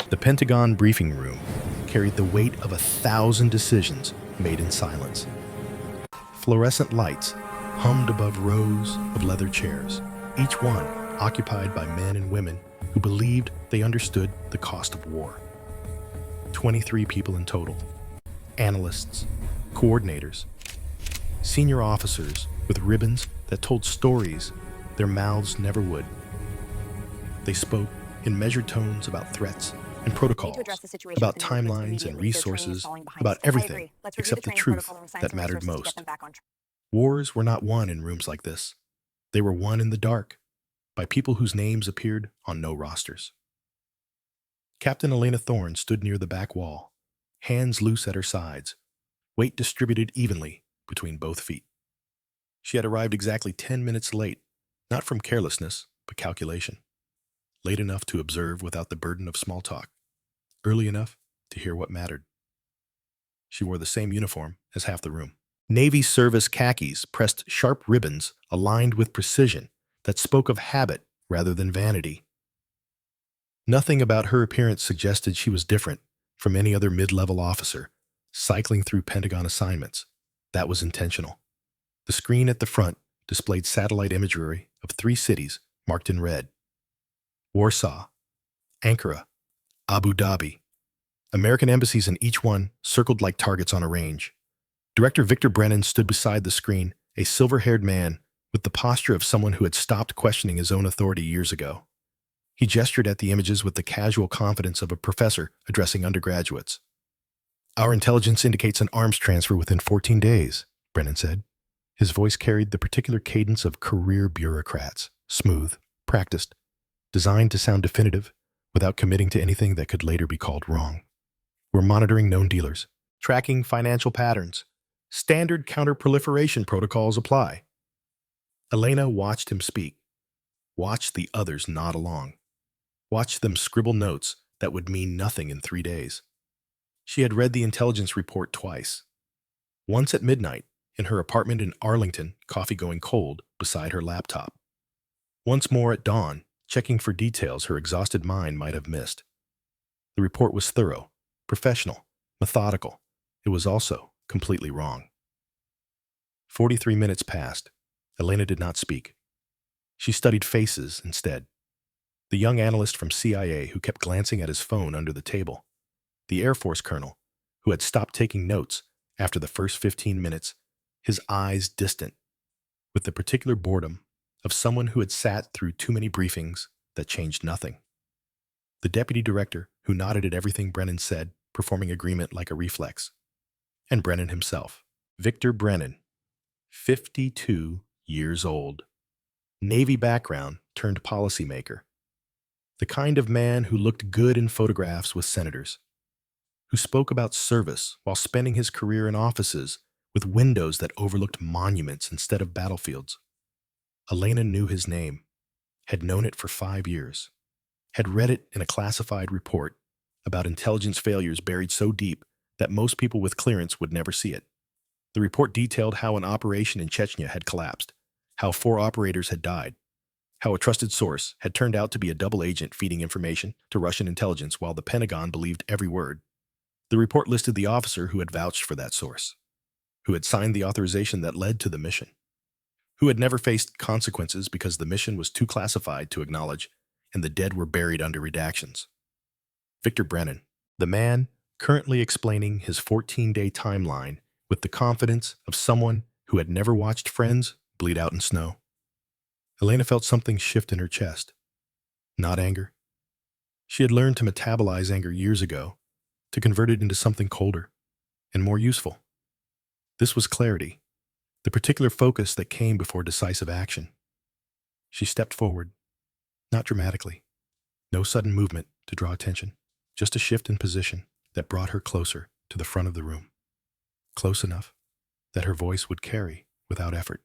The Pentagon briefing room carried the weight of 1,000 decisions made in silence. Fluorescent lights hummed above rows of leather chairs, each one occupied by men and women who believed they understood the cost of war. 23 people in total. Analysts, coordinators, senior officers with ribbons that told stories their mouths never would. They spoke in measured tones about threats and protocols, about timelines and resources, about everything except the truth that mattered most. Wars were not won in rooms like this. They were won in the dark by people whose names appeared on no rosters. Captain Elena Thorne stood near the back wall, hands loose at her sides, weight distributed evenly between both feet. She had arrived exactly 10 minutes late, not from carelessness, but calculation. Late enough to observe without the burden of small talk, early enough to hear what mattered. She wore the same uniform as half the room. Navy service khakis pressed sharp ribbons aligned with precision that spoke of habit rather than vanity. Nothing about her appearance suggested she was different from any other mid-level officer cycling through Pentagon assignments. That was intentional. The screen at the front displayed satellite imagery of 3 cities marked in red: Warsaw, Ankara, Abu Dhabi. American embassies in each one circled like targets on a range. Director Victor Brennan stood beside the screen, a silver-haired man with the posture of someone who had stopped questioning his own authority years ago. He gestured at the images with the casual confidence of a professor addressing undergraduates. "Our intelligence indicates an arms transfer within 14 days, Brennan said. His voice carried the particular cadence of career bureaucrats, smooth, practiced, designed to sound definitive without committing to anything that could later be called wrong. We're monitoring known dealers, tracking financial patterns. Standard counter-proliferation protocols apply." Elena watched him speak, watched the others nod along, watched them scribble notes that would mean nothing in 3 days. She had read the intelligence report twice. Once at midnight, in her apartment in Arlington, coffee going cold beside her laptop. Once more at dawn, checking for details her exhausted mind might have missed. The report was thorough, professional, methodical. It was also completely wrong. 43 minutes passed. Elena did not speak. She studied faces instead. The young analyst from CIA who kept glancing at his phone under the table. The Air Force colonel who had stopped taking notes after the first 15 minutes, his eyes distant, with the particular boredom of someone who had sat through too many briefings that changed nothing. The deputy director who nodded at everything Brennan said, performing agreement like a reflex. And Brennan himself, Victor Brennan, 52 years old. Navy background turned policymaker. The kind of man who looked good in photographs with senators, who spoke about service while spending his career in offices with windows that overlooked monuments instead of battlefields. Elena knew his name, had known it for 5 years, had read it in a classified report about intelligence failures buried so deep that most people with clearance would never see it. The report detailed how an operation in Chechnya had collapsed, how 4 operators had died, how a trusted source had turned out to be a double agent feeding information to Russian intelligence while the Pentagon believed every word. The report listed the officer who had vouched for that source, who had signed the authorization that led to the mission, who had never faced consequences because the mission was too classified to acknowledge and the dead were buried under redactions. Victor Brennan, the man currently explaining his 14-day timeline with the confidence of someone who had never watched friends bleed out in snow. Elena felt something shift in her chest. Not anger. She had learned to metabolize anger years ago, to convert it into something colder and more useful. This was clarity, the particular focus that came before decisive action. She stepped forward, not dramatically, no sudden movement to draw attention, just a shift in position that brought her closer to the front of the room. Close enough that her voice would carry without effort.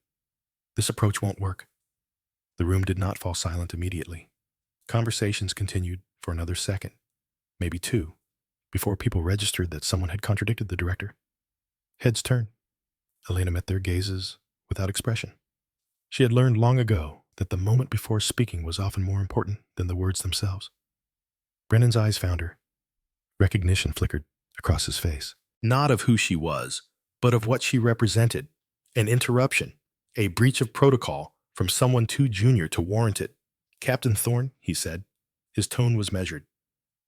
"This approach won't work." The room did not fall silent immediately. Conversations continued for another second, maybe 2, before people registered that someone had contradicted the director. Heads turned. Elena met their gazes without expression. She had learned long ago that the moment before speaking was often more important than the words themselves. Brennan's eyes found her, Recognition flickered across his face. Not of who she was, but of what she represented. An interruption, a breach of protocol from someone too junior to warrant it. Captain Thorne, he said. His tone was measured,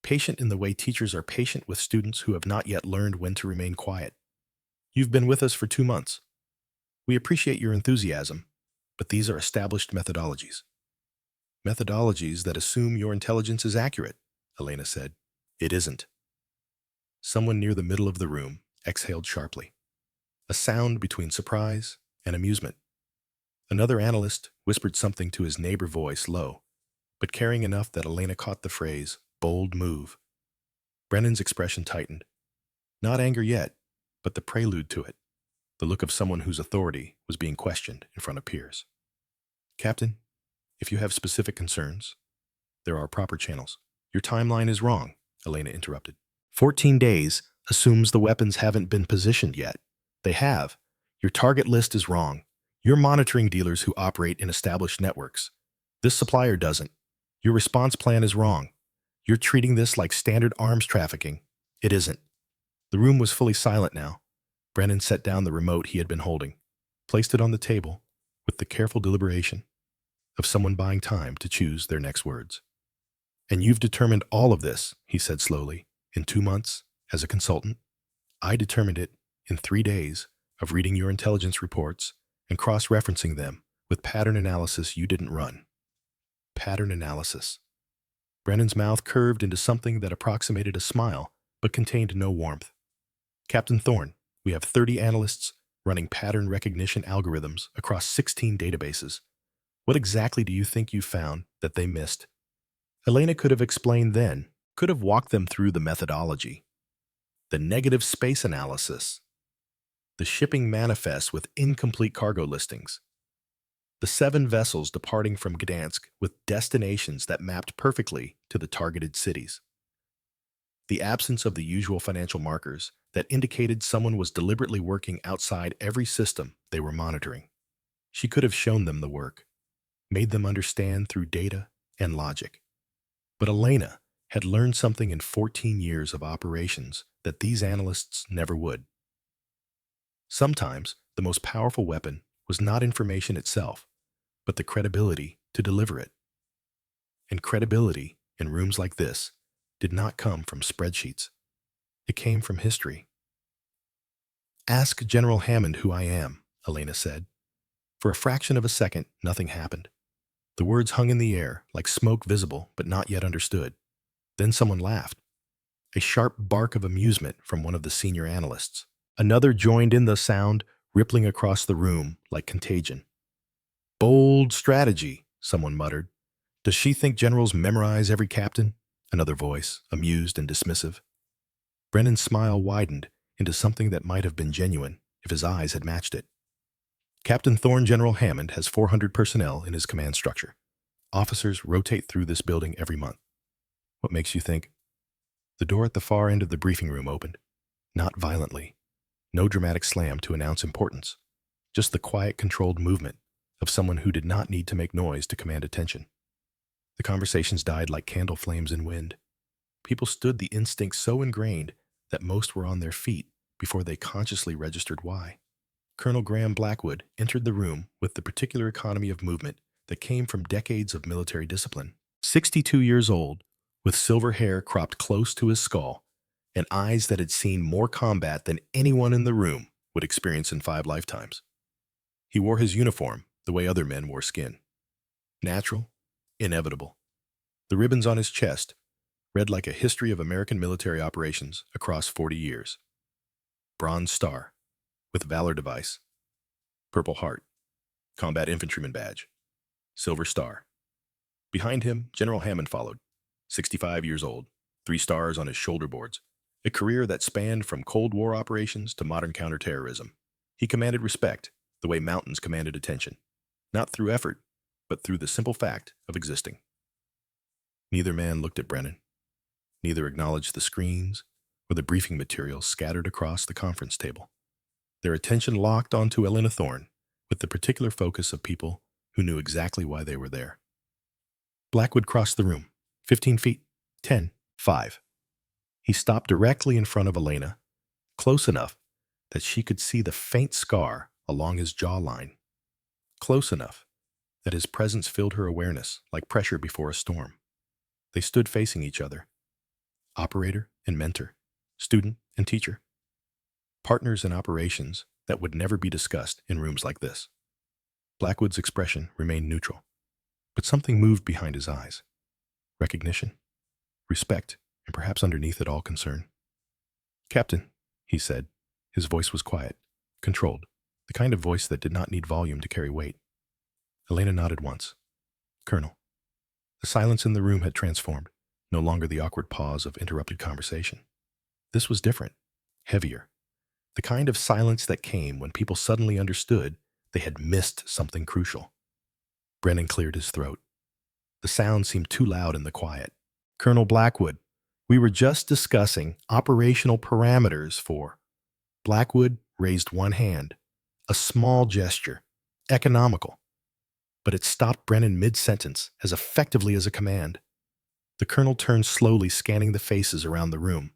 patient in the way teachers are patient with students who have not yet learned when to remain quiet. You've been with us for 2 months. We appreciate your enthusiasm, but these are established methodologies. Methodologies that assume your intelligence is accurate, Elena said. It isn't. Someone near the middle of the room exhaled sharply, a sound between surprise and amusement. Another analyst whispered something to his neighbor, voice low, but carrying enough that Elena caught the phrase, bold move. Brennan's expression tightened. Not anger yet, but the prelude to it, the look of someone whose authority was being questioned in front of peers. Captain, if you have specific concerns, there are proper channels. Your timeline is wrong, Elena interrupted. 14 days assumes the weapons haven't been positioned yet. They have. Your target list is wrong. You're monitoring dealers who operate in established networks. This supplier doesn't. Your response plan is wrong. You're treating this like standard arms trafficking. It isn't. The room was fully silent now. Brennan set down the remote he had been holding, placed it on the table with the careful deliberation of someone buying time to choose their next words. And you've determined all of this, he said slowly, in 2 months as a consultant. I determined it in 3 days of reading your intelligence reports and cross-referencing them with pattern analysis you didn't run. Pattern analysis. Brennan's mouth curved into something that approximated a smile, but contained no warmth. Captain Thorne, we have 30 analysts running pattern recognition algorithms across 16 databases. What exactly do you think you found that they missed? Elena could have explained then, could have walked them through the methodology. The negative space analysis. The shipping manifest with incomplete cargo listings. The 7 vessels departing from Gdansk with destinations that mapped perfectly to the targeted cities. The absence of the usual financial markers that indicated someone was deliberately working outside every system they were monitoring. She could have shown them the work, made them understand through data and logic. But Elena had learned something in 14 years of operations that these analysts never would. Sometimes the most powerful weapon was not information itself, but the credibility to deliver it. And credibility in rooms like this did not come from spreadsheets. It came from history. Ask General Hammond who I am, Elena said. For a fraction of a second, nothing happened. The words hung in the air, like smoke visible but not yet understood. Then someone laughed. A sharp bark of amusement from one of the senior analysts. Another joined in the sound, rippling across the room like contagion. Bold strategy, someone muttered. Does she think generals memorize every captain? Another voice, amused and dismissive. Brennan's smile widened into something that might have been genuine if his eyes had matched it. Captain Thorne, General Hammond has 400 personnel in his command structure. Officers rotate through this building every month. What makes you think? The door at the far end of the briefing room opened. Not violently. No dramatic slam to announce importance. Just the quiet, controlled movement of someone who did not need to make noise to command attention. The conversations died like candle flames in wind. People stood the instinct so ingrained that most were on their feet before they consciously registered why. Colonel Graham Blackwood entered the room with the particular economy of movement that came from decades of military discipline. 62 years old, with silver hair cropped close to his skull, and eyes that had seen more combat than anyone in the room would experience in 5 lifetimes. He wore his uniform the way other men wore skin. Natural, inevitable. The ribbons on his chest read like a history of American military operations across 40 years. Bronze Star, with Valor Device. Purple Heart, Combat Infantryman Badge. Silver Star. Behind him, General Hammond followed, 65 years old, 3 stars on his shoulder boards. A career that spanned from Cold War operations to modern counterterrorism. He commanded respect, the way mountains commanded attention. Not through effort, but through the simple fact of existing. Neither man looked at Brennan. Neither acknowledged the screens or the briefing materials scattered across the conference table. Their attention locked onto Elena Thorne with the particular focus of people who knew exactly why they were there. Blackwood crossed the room. 15 feet. 10. 5. He stopped directly in front of Elena, close enough that she could see the faint scar along his jawline, close enough that his presence filled her awareness like pressure before a storm. They stood facing each other, operator and mentor, student and teacher, partners in operations that would never be discussed in rooms like this. Blackwood's expression remained neutral, but something moved behind his eyes. Recognition, respect, and perhaps underneath it all concern. "Captain," he said. His voice was quiet, controlled, the kind of voice that did not need volume to carry weight. Elena nodded once. "Colonel." The silence in the room had transformed, no longer the awkward pause of interrupted conversation. This was different, heavier, the kind of silence that came when people suddenly understood they had missed something crucial. Brennan cleared his throat. The sound seemed too loud in the quiet. "Colonel Blackwood, we were just discussing operational parameters for..." Blackwood raised one hand, a small gesture, economical, but it stopped Brennan mid-sentence as effectively as a command. The colonel turned slowly, scanning the faces around the room.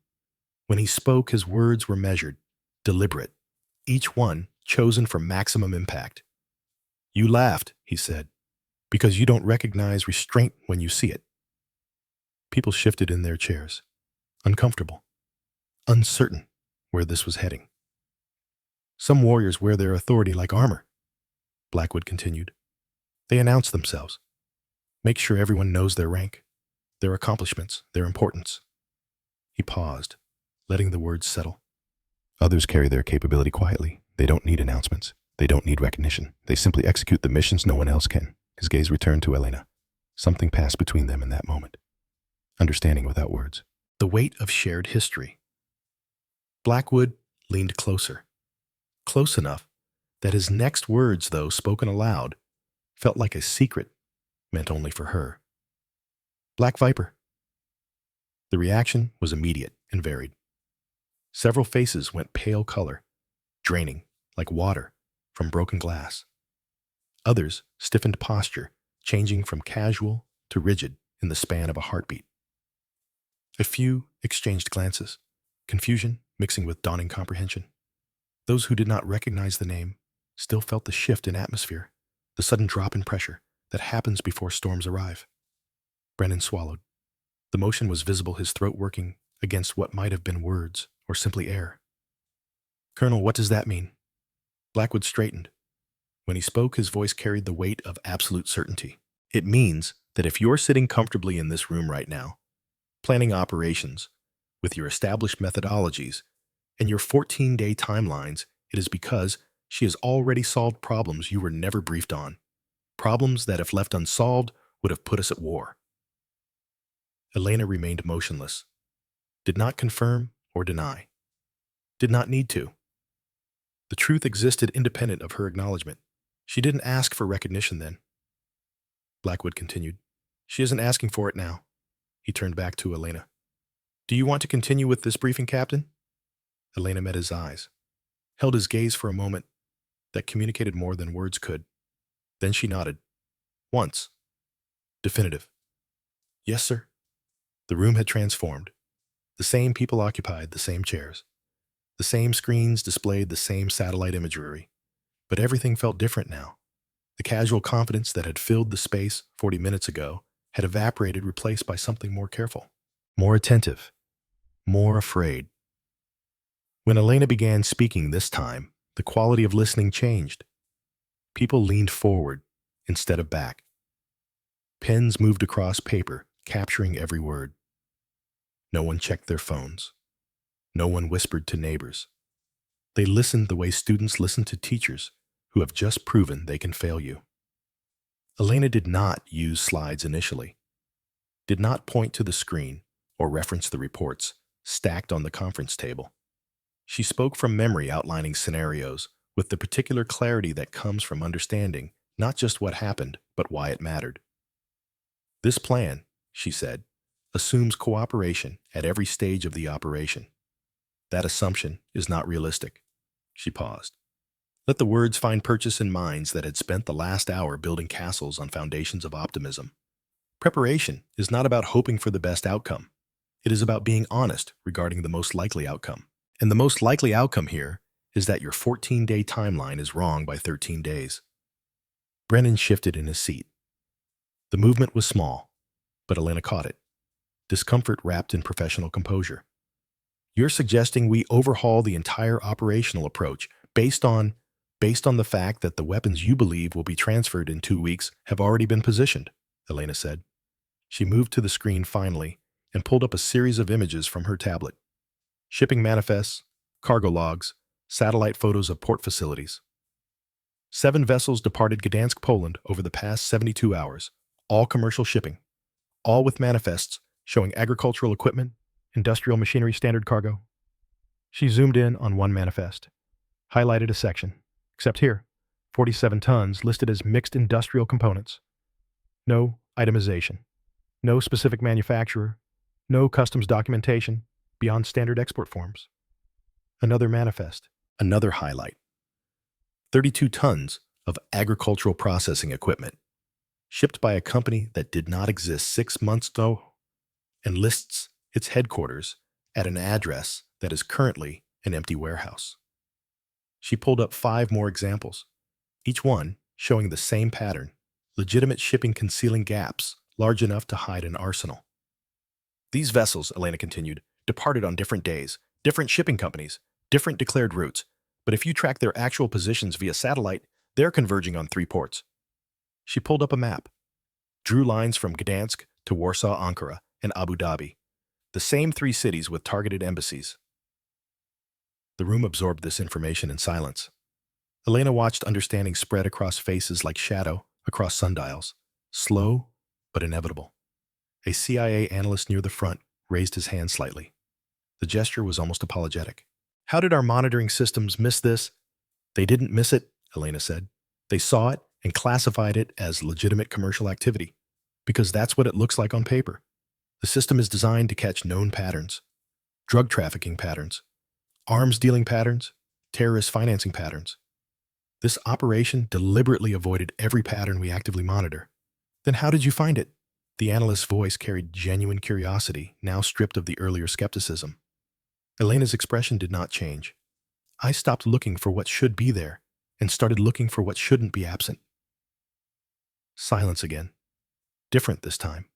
When he spoke, his words were measured, deliberate, each one chosen for maximum impact. "You laughed," he said, "because you don't recognize restraint when you see it." People shifted in their chairs, uncomfortable, uncertain where this was heading. "Some warriors wear their authority like armor," Blackwood continued. "They announce themselves, make sure everyone knows their rank, their accomplishments, their importance." He paused, letting the words settle. "Others carry their capability quietly. They don't need announcements. They don't need recognition. They simply execute the missions no one else can." His gaze returned to Elena. Something passed between them in that moment. Understanding without words. The weight of shared history. Blackwood leaned closer. Close enough that his next words, though spoken aloud, felt like a secret meant only for her. "Black Viper." The reaction was immediate and varied. Several faces went pale color, draining, like water, from broken glass. Others stiffened posture, changing from casual to rigid in the span of a heartbeat. A few exchanged glances, confusion mixing with dawning comprehension. Those who did not recognize the name still felt the shift in atmosphere, the sudden drop in pressure that happens before storms arrive. Brennan swallowed. The motion was visible, his throat working against what might have been words or simply air. "Colonel, what does that mean?" Blackwood straightened. When he spoke, his voice carried the weight of absolute certainty. "It means that if you're sitting comfortably in this room right now, planning operations with your established methodologies and your 14-day timelines, it is because she has already solved problems you were never briefed on. Problems that, if left unsolved, would have put us at war." Elena remained motionless. Did not confirm or deny. Did not need to. The truth existed independent of her acknowledgement. She didn't ask for recognition then. Blackwood continued. "She isn't asking for it now." He turned back to Elena. "Do you want to continue with this briefing, Captain?" Elena met his eyes, held his gaze for a moment that communicated more than words could. Then she nodded. Once. Definitive. "Yes, sir." The room had transformed. The same people occupied the same chairs. The same screens displayed the same satellite imagery. But everything felt different now. The casual confidence that had filled the space 40 minutes ago had evaporated, replaced by something more careful, more attentive, more afraid. When Elena began speaking this time, the quality of listening changed. People leaned forward instead of back. Pens moved across paper, capturing every word. No one checked their phones. No one whispered to neighbors. They listened the way students listen to teachers who have just proven they can fail you. Elena did not use slides initially, did not point to the screen or reference the reports stacked on the conference table. She spoke from memory, outlining scenarios with the particular clarity that comes from understanding not just what happened, but why it mattered. "This plan," she said, "assumes cooperation at every stage of the operation. That assumption is not realistic." She paused. Let the words find purchase in minds that had spent the last hour building castles on foundations of optimism. Preparation is not about hoping for the best outcome. It is about being honest regarding the most likely outcome. And the most likely outcome here is that your 14-day timeline is wrong by 13 days. Brennan shifted in his seat. The movement was small, but Elena caught it. Discomfort wrapped in professional composure. You're suggesting we overhaul the entire operational approach based on the fact that the weapons you believe will be transferred in 2 weeks have already been positioned, Elena said. She moved to the screen finally and pulled up a series of images from her tablet. Shipping manifests, cargo logs, satellite photos of port facilities. 7 vessels departed Gdansk, Poland over the past 72 hours, all commercial shipping, all with manifests showing agricultural equipment, industrial machinery standard cargo. She zoomed in on one manifest, highlighted a section, except here, 47 tons listed as mixed industrial components. No itemization, no specific manufacturer, no customs documentation beyond standard export forms. Another manifest, another highlight. 32 tons of agricultural processing equipment, shipped by a company that did not exist 6 months ago and lists its headquarters at an address that is currently an empty warehouse. She pulled up 5 more examples, each one showing the same pattern, legitimate shipping concealing gaps large enough to hide an arsenal. These vessels, Elena continued, departed on different days, different shipping companies, different declared routes, but if you track their actual positions via satellite, they're converging on 3 ports. She pulled up a map, drew lines from Gdansk to Warsaw, Ankara, and Abu Dhabi, the same 3 cities with targeted embassies. The room absorbed this information in silence. Elena watched understanding spread across faces like shadow across sundials, slow but inevitable. A CIA analyst near the front raised his hand slightly. The gesture was almost apologetic. How did our monitoring systems miss this? They didn't miss it, Elena said. They saw it and classified it as legitimate commercial activity, because that's what it looks like on paper. The system is designed to catch known patterns, drug trafficking patterns, arms dealing patterns, terrorist financing patterns. This operation deliberately avoided every pattern we actively monitor. Then how did you find it? The analyst's voice carried genuine curiosity, now stripped of the earlier skepticism. Elena's expression did not change. I stopped looking for what should be there and started looking for what shouldn't be absent. Silence again. Different this time.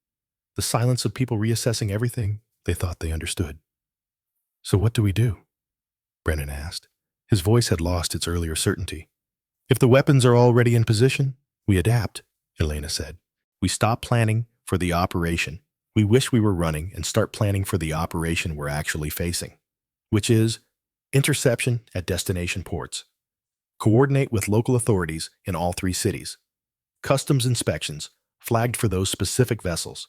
The silence of people reassessing everything they thought they understood. So what do we do? Brennan asked. His voice had lost its earlier certainty. If the weapons are already in position, we adapt, Elena said. We stop planning for the operation. We wish we were running and start planning for the operation we're actually facing, which is interception at destination ports. Coordinate with local authorities in all 3 cities. Customs inspections flagged for those specific vessels.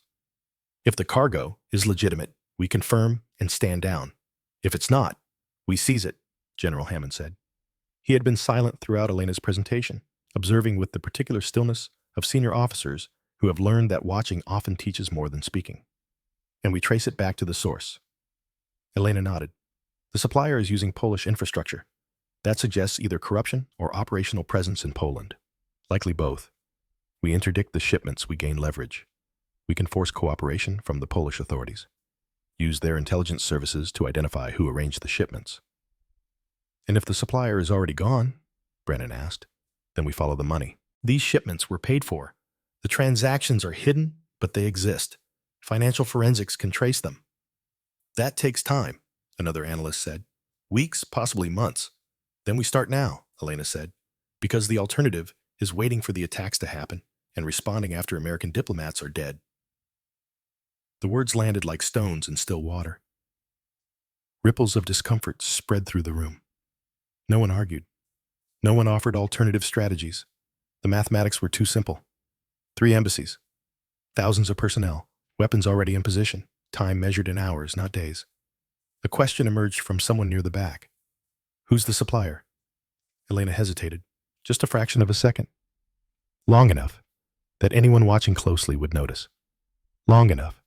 If the cargo is legitimate, we confirm and stand down. If it's not, we seize it, General Hammond said. He had been silent throughout Elena's presentation, observing with the particular stillness of senior officers who have learned that watching often teaches more than speaking. And we trace it back to the source. Elena nodded. The supplier is using Polish infrastructure. That suggests either corruption or operational presence in Poland. Likely both. We interdict the shipments, we gain leverage. We can force cooperation from the Polish authorities. Use their intelligence services to identify who arranged the shipments. And if the supplier is already gone, Brennan asked, then we follow the money. These shipments were paid for. The transactions are hidden, but they exist. Financial forensics can trace them. That takes time, another analyst said. Weeks, possibly months. Then we start now, Elena said, because the alternative is waiting for the attacks to happen and responding after American diplomats are dead. The words landed like stones in still water. Ripples of discomfort spread through the room. No one argued. No one offered alternative strategies. The mathematics were too simple. 3 embassies, thousands of personnel, weapons already in position, time measured in hours, not days. A question emerged from someone near the back. Who's the supplier? Elena hesitated, just a fraction of a second. Long enough that anyone watching closely would notice. Long enough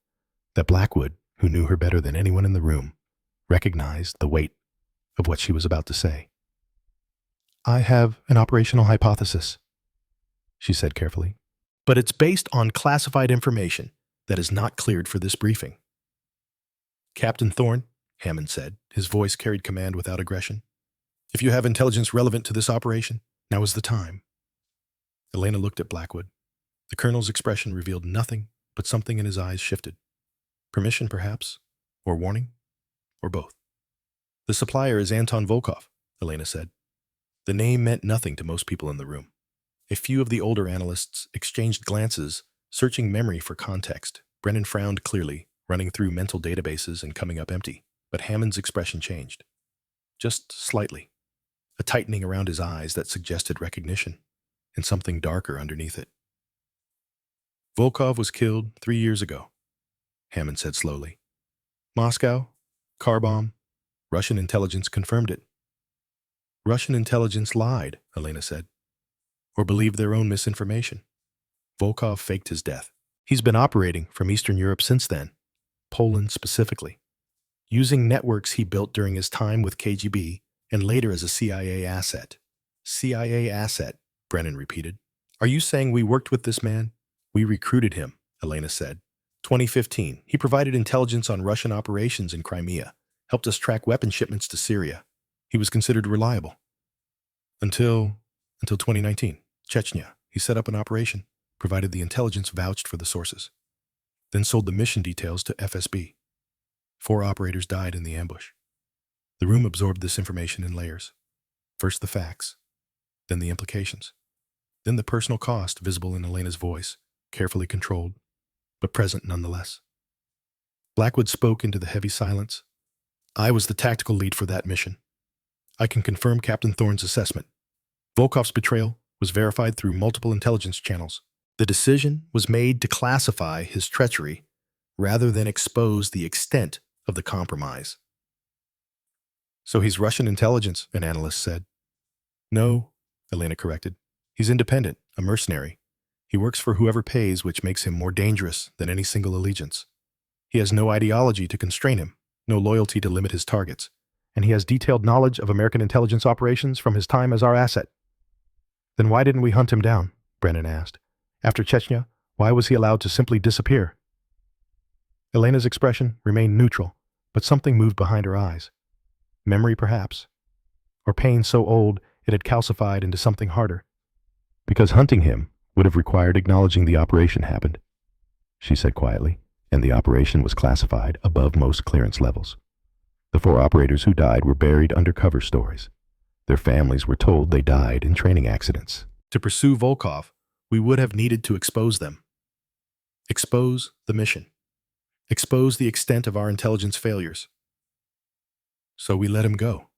that Blackwood, who knew her better than anyone in the room, recognized the weight of what she was about to say. I have an operational hypothesis, she said carefully, but it's based on classified information that is not cleared for this briefing. Captain Thorne, Hammond said. His voice carried command without aggression. If you have intelligence relevant to this operation, now is the time. Elena looked at Blackwood. The colonel's expression revealed nothing, but something in his eyes shifted. Permission, perhaps? Or warning? Or both? The supplier is Anton Volkov, Elena said. The name meant nothing to most people in the room. A few of the older analysts exchanged glances, searching memory for context. Brennan frowned clearly, running through mental databases and coming up empty. But Hammond's expression changed. Just slightly. A tightening around his eyes that suggested recognition, and something darker underneath it. Volkov was killed 3 years ago, Hammond said slowly. Moscow, car bomb, Russian intelligence confirmed it. Russian intelligence lied, Elena said, or believed their own misinformation. Volkov faked his death. He's been operating from Eastern Europe since then, Poland specifically, using networks he built during his time with KGB and later as a CIA asset. CIA asset, Brennan repeated. Are you saying we worked with this man? We recruited him, Elena said. 2015, he provided intelligence on Russian operations in Crimea, helped us track weapon shipments to Syria. He was considered reliable. Until 2019, Chechnya, he set up an operation, provided the intelligence vouched for the sources, then sold the mission details to FSB. 4 operators died in the ambush. The room absorbed this information in layers. First the facts, then the implications, then the personal cost visible in Elena's voice, carefully controlled, but present nonetheless. Blackwood spoke into the heavy silence. I was the tactical lead for that mission. I can confirm Captain Thorne's assessment. Volkov's betrayal was verified through multiple intelligence channels. The decision was made to classify his treachery rather than expose the extent of the compromise. So he's Russian intelligence, an analyst said. No, Elena corrected. He's independent, a mercenary. He works for whoever pays, which makes him more dangerous than any single allegiance. He has no ideology to constrain him, no loyalty to limit his targets, and he has detailed knowledge of American intelligence operations from his time as our asset. Then why didn't we hunt him down? Brennan asked. After Chechnya, why was he allowed to simply disappear? Elena's expression remained neutral, but something moved behind her eyes. Memory, perhaps, or pain so old it had calcified into something harder. Because hunting him would have required acknowledging the operation happened, she said quietly, and the operation was classified above most clearance levels. The 4 operators who died were buried under cover stories. Their families were told they died in training accidents. To pursue Volkov, we would have needed to expose them. Expose the mission. Expose the extent of our intelligence failures. So we let him go,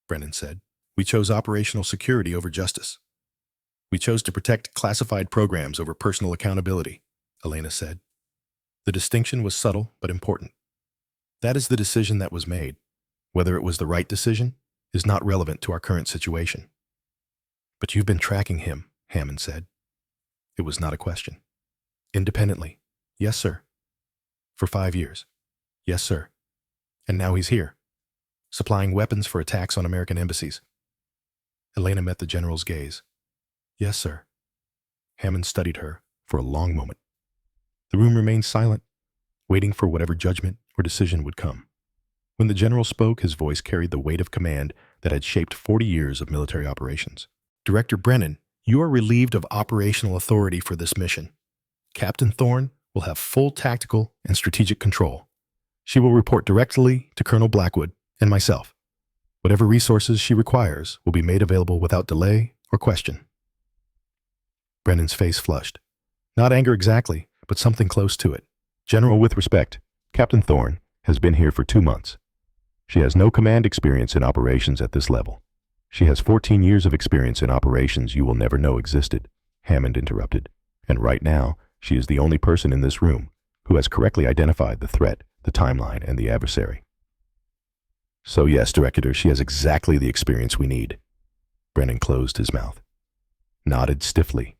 Brennan said. We chose operational security over justice. We chose to protect classified programs over personal accountability, Elena said. The distinction was subtle but important. That is the decision that was made. Whether it was the right decision is not relevant to our current situation. But you've been tracking him, Hammond said. It was not a question. Independently. Yes, sir. For 5 years. Yes, sir. And now he's here, supplying weapons for attacks on American embassies. Elena met the general's gaze. Yes, sir. Hammond studied her for a long moment. The room remained silent, waiting for whatever judgment or decision would come. When the general spoke, his voice carried the weight of command that had shaped 40 years of military operations. Director Brennan, you are relieved of operational authority for this mission. Captain Thorne will have full tactical and strategic control. She will report directly to Colonel Blackwood and myself. Whatever resources she requires will be made available without delay or question. Brennan's face flushed. Not anger exactly, but something close to it. General, with respect, Captain Thorne has been here for 2 months. She has no command experience in operations at this level. She has 14 years of experience in operations you will never know existed, Hammond interrupted. And right now, she is the only person in this room who has correctly identified the threat, the timeline, and the adversary. So yes, Director, she has exactly the experience we need. Brennan closed his mouth, nodded stiffly.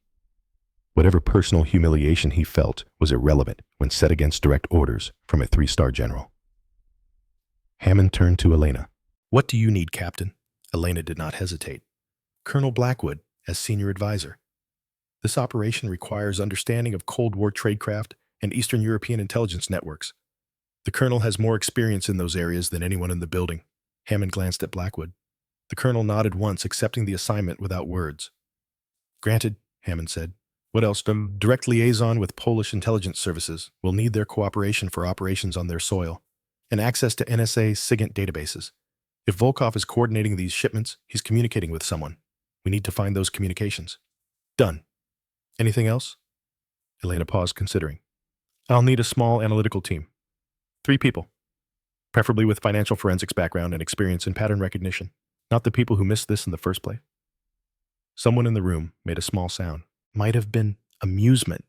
Whatever personal humiliation he felt was irrelevant when set against direct orders from a 3-star general. Hammond turned to Elena. What do you need, Captain? Elena did not hesitate. Colonel Blackwood, as senior advisor. This operation requires understanding of Cold War tradecraft and Eastern European intelligence networks. The colonel has more experience in those areas than anyone in the building. Hammond glanced at Blackwood. The colonel nodded once, accepting the assignment without words. Granted, Hammond said. What else? Direct liaison with Polish intelligence services. Will need their cooperation for operations on their soil, and access to NSA SIGINT databases. If Volkov is coordinating these shipments, he's communicating with someone. We need to find those communications. Done. Anything else? Elena paused, considering. I'll need a small analytical team. 3 people. Preferably with financial forensics background and experience in pattern recognition. Not the people who missed this in the first place. Someone in the room made a small sound. Might have been amusement,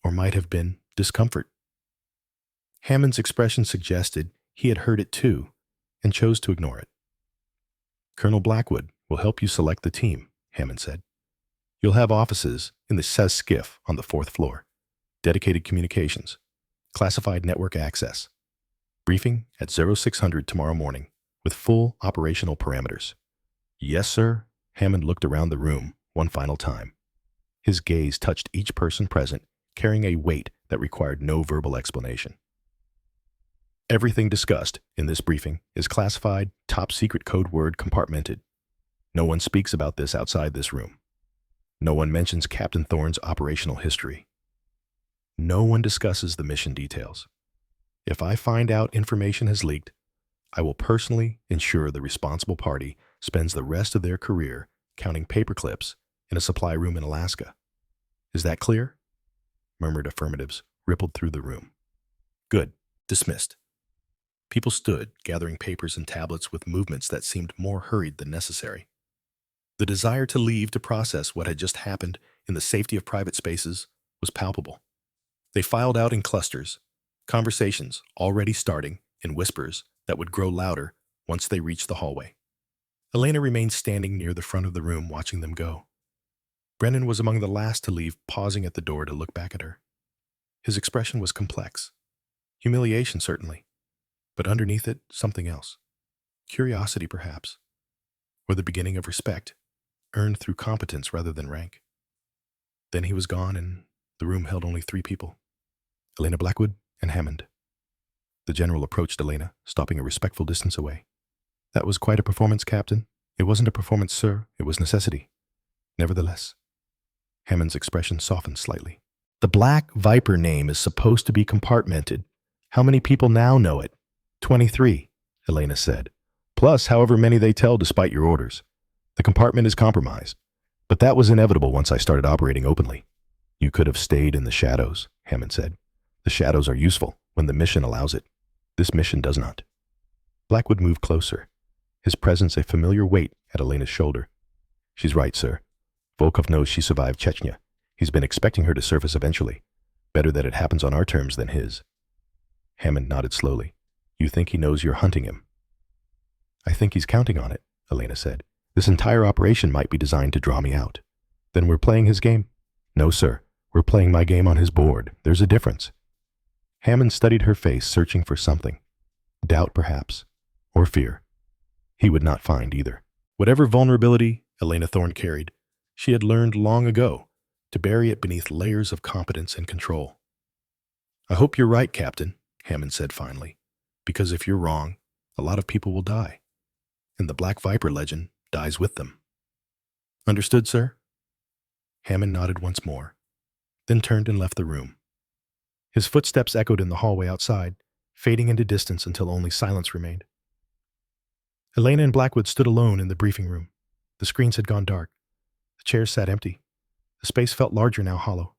or might have been discomfort. Hammond's expression suggested he had heard it too, and chose to ignore it. Colonel Blackwood will help you select the team, Hammond said. You'll have offices in the SAS skiff on the 4th floor, dedicated communications, classified network access. Briefing at 0600 tomorrow morning, with full operational parameters. Yes, sir. Hammond looked around the room one final time. His gaze touched each person present, carrying a weight that required no verbal explanation. Everything discussed in this briefing is classified, top-secret code word compartmented. No one speaks about this outside this room. No one mentions Captain Thorne's operational history. No one discusses the mission details. If I find out information has leaked, I will personally ensure the responsible party spends the rest of their career counting paperclips in a supply room in Alaska. Is that clear? Murmured affirmatives rippled through the room. Good. Dismissed. People stood, gathering papers and tablets with movements that seemed more hurried than necessary. The desire to leave to process what had just happened in the safety of private spaces was palpable. They filed out in clusters, conversations already starting in whispers that would grow louder once they reached the hallway. Elena remained standing near the front of the room, watching them go. Brennan was among the last to leave, pausing at the door to look back at her. His expression was complex. Humiliation, certainly, but underneath it, something else. Curiosity, perhaps, or the beginning of respect, earned through competence rather than rank. Then he was gone, and the room held only 3 people. Elena Blackwood and Hammond. The general approached Elena, stopping a respectful distance away. That was quite a performance, Captain. It wasn't a performance, sir. It was necessity. Nevertheless. Hammond's expression softened slightly. The Black Viper name is supposed to be compartmented. How many people now know it? 23, Elena said. Plus however many they tell despite your orders. The compartment is compromised. But that was inevitable once I started operating openly. You could have stayed in the shadows, Hammond said. The shadows are useful when the mission allows it. This mission does not. Blackwood moved closer, his presence a familiar weight at Elena's shoulder. She's right, sir. Volkov knows she survived Chechnya. He's been expecting her to surface eventually. Better that it happens on our terms than his. Hammond nodded slowly. You think he knows you're hunting him? I think he's counting on it, Elena said. This entire operation might be designed to draw me out. Then we're playing his game? No, sir. We're playing my game on his board. There's a difference. Hammond studied her face, searching for something. Doubt, perhaps. Or fear. He would not find either. Whatever vulnerability Elena Thorne carried, she had learned long ago to bury it beneath layers of competence and control. I hope you're right, Captain, Hammond said finally, because if you're wrong, a lot of people will die, and the Black Viper legend dies with them. Understood, sir? Hammond nodded once more, then turned and left the room. His footsteps echoed in the hallway outside, fading into distance until only silence remained. Elena and Blackwood stood alone in the briefing room. The screens had gone dark. The chairs sat empty. The space felt larger now, hollow.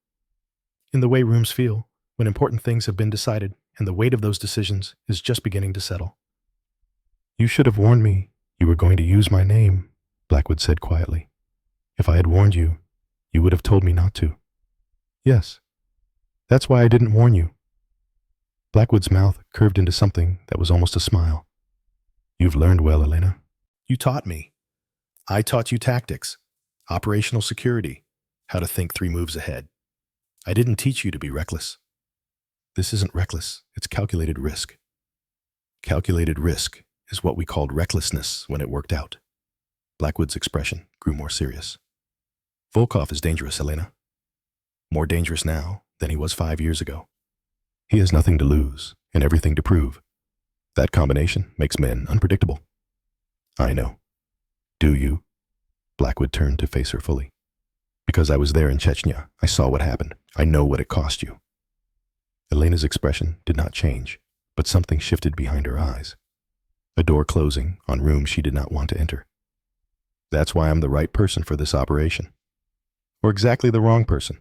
In the way rooms feel when important things have been decided and the weight of those decisions is just beginning to settle. You should have warned me you were going to use my name, Blackwood said quietly. If I had warned you, you would have told me not to. Yes. That's why I didn't warn you. Blackwood's mouth curved into something that was almost a smile. You've learned well, Elena. You taught me. I taught you tactics, operational security, how to think 3 moves ahead. I didn't teach you to be reckless. This isn't reckless, it's calculated risk. Calculated risk is what we called recklessness when it worked out. Blackwood's expression grew more serious. Volkov is dangerous, Elena. More dangerous now than he was 5 years ago. He has nothing to lose, and everything to prove. That combination makes men unpredictable. I know. Do you? Blackwood turned to face her fully. Because I was there in Chechnya, I saw what happened. I know what it cost you. Elena's expression did not change, but something shifted behind her eyes. A door closing on rooms she did not want to enter. That's why I'm the right person for this operation. Or exactly the wrong person.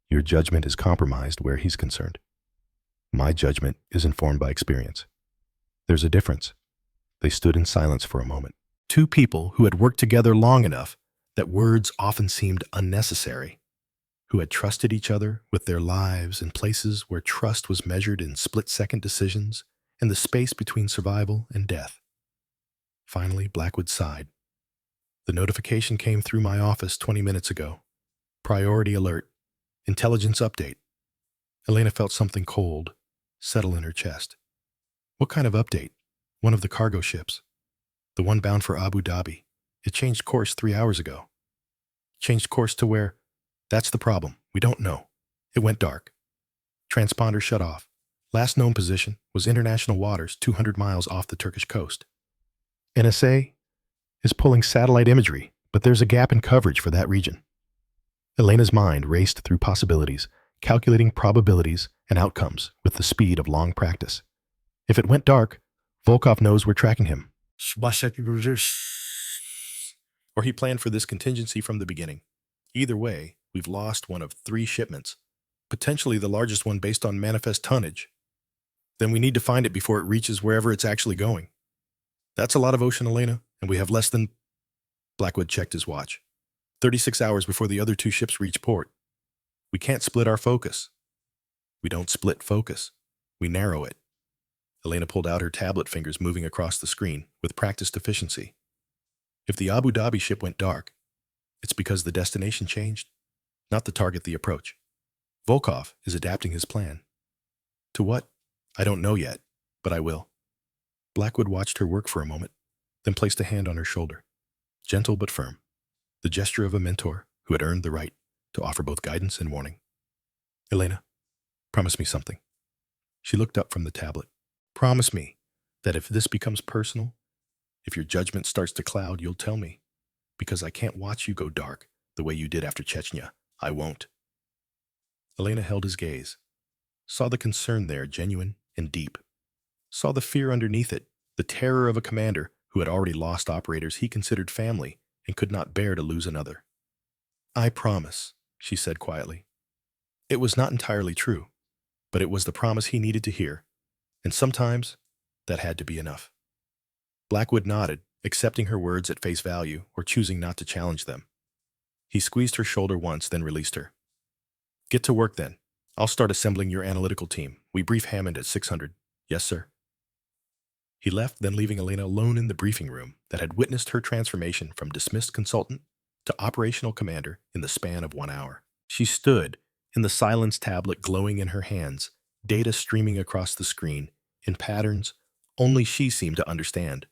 Your judgment is compromised where he's concerned. My judgment is informed by experience. There's a difference. They stood in silence for a moment. Two people who had worked together long enough that words often seemed unnecessary, who had trusted each other with their lives in places where trust was measured in split-second decisions and the space between survival and death. Finally, Blackwood sighed. The notification came through my office 20 minutes ago. Priority alert. Intelligence update. Elena felt something cold settle in her chest. What kind of update? One of the cargo ships. The one bound for Abu Dhabi. It changed course 3 hours ago. Changed course to where? That's the problem. We don't know. It went dark. Transponder shut off. Last known position was international waters 200 miles off the Turkish coast. NSA is pulling satellite imagery, but there's a gap in coverage for that region. Elena's mind raced through possibilities, calculating probabilities and outcomes with the speed of long practice. If it went dark, Volkov knows we're tracking him. Or he planned for this contingency from the beginning. Either way, we've lost one of 3 shipments, potentially the largest one based on manifest tonnage. Then we need to find it before it reaches wherever it's actually going. That's a lot of ocean, Elena, and we have less than... Blackwood checked his watch. 36 hours before the other 2 ships reach port. We can't split our focus. We don't split focus. We narrow it. Elena pulled out her tablet, fingers moving across the screen with practiced efficiency. If the Abu Dhabi ship went dark, it's because the destination changed, not the target, the approach. Volkov is adapting his plan. To what? I don't know yet, but I will. Blackwood watched her work for a moment, then placed a hand on her shoulder. Gentle but firm. The gesture of a mentor who had earned the right to offer both guidance and warning. Elena, promise me something. She looked up from the tablet. Promise me that if this becomes personal, if your judgment starts to cloud, you'll tell me. Because I can't watch you go dark the way you did after Chechnya. I won't. Elena held his gaze. Saw the concern there, genuine and deep. Saw the fear underneath it, the terror of a commander who had already lost operators he considered family and could not bear to lose another. I promise, she said quietly. It was not entirely true, but it was the promise he needed to hear, and sometimes that had to be enough. Blackwood nodded, accepting her words at face value or choosing not to challenge them. He squeezed her shoulder once, then released her. Get to work then. I'll start assembling your analytical team. We brief Hammond at 600. Yes, sir. He left, then leaving Elena alone in the briefing room that had witnessed her transformation from dismissed consultant to operational commander in the span of 1 hour. She stood in the silence tablet glowing in her hands, data streaming across the screen in patterns only she seemed to understand.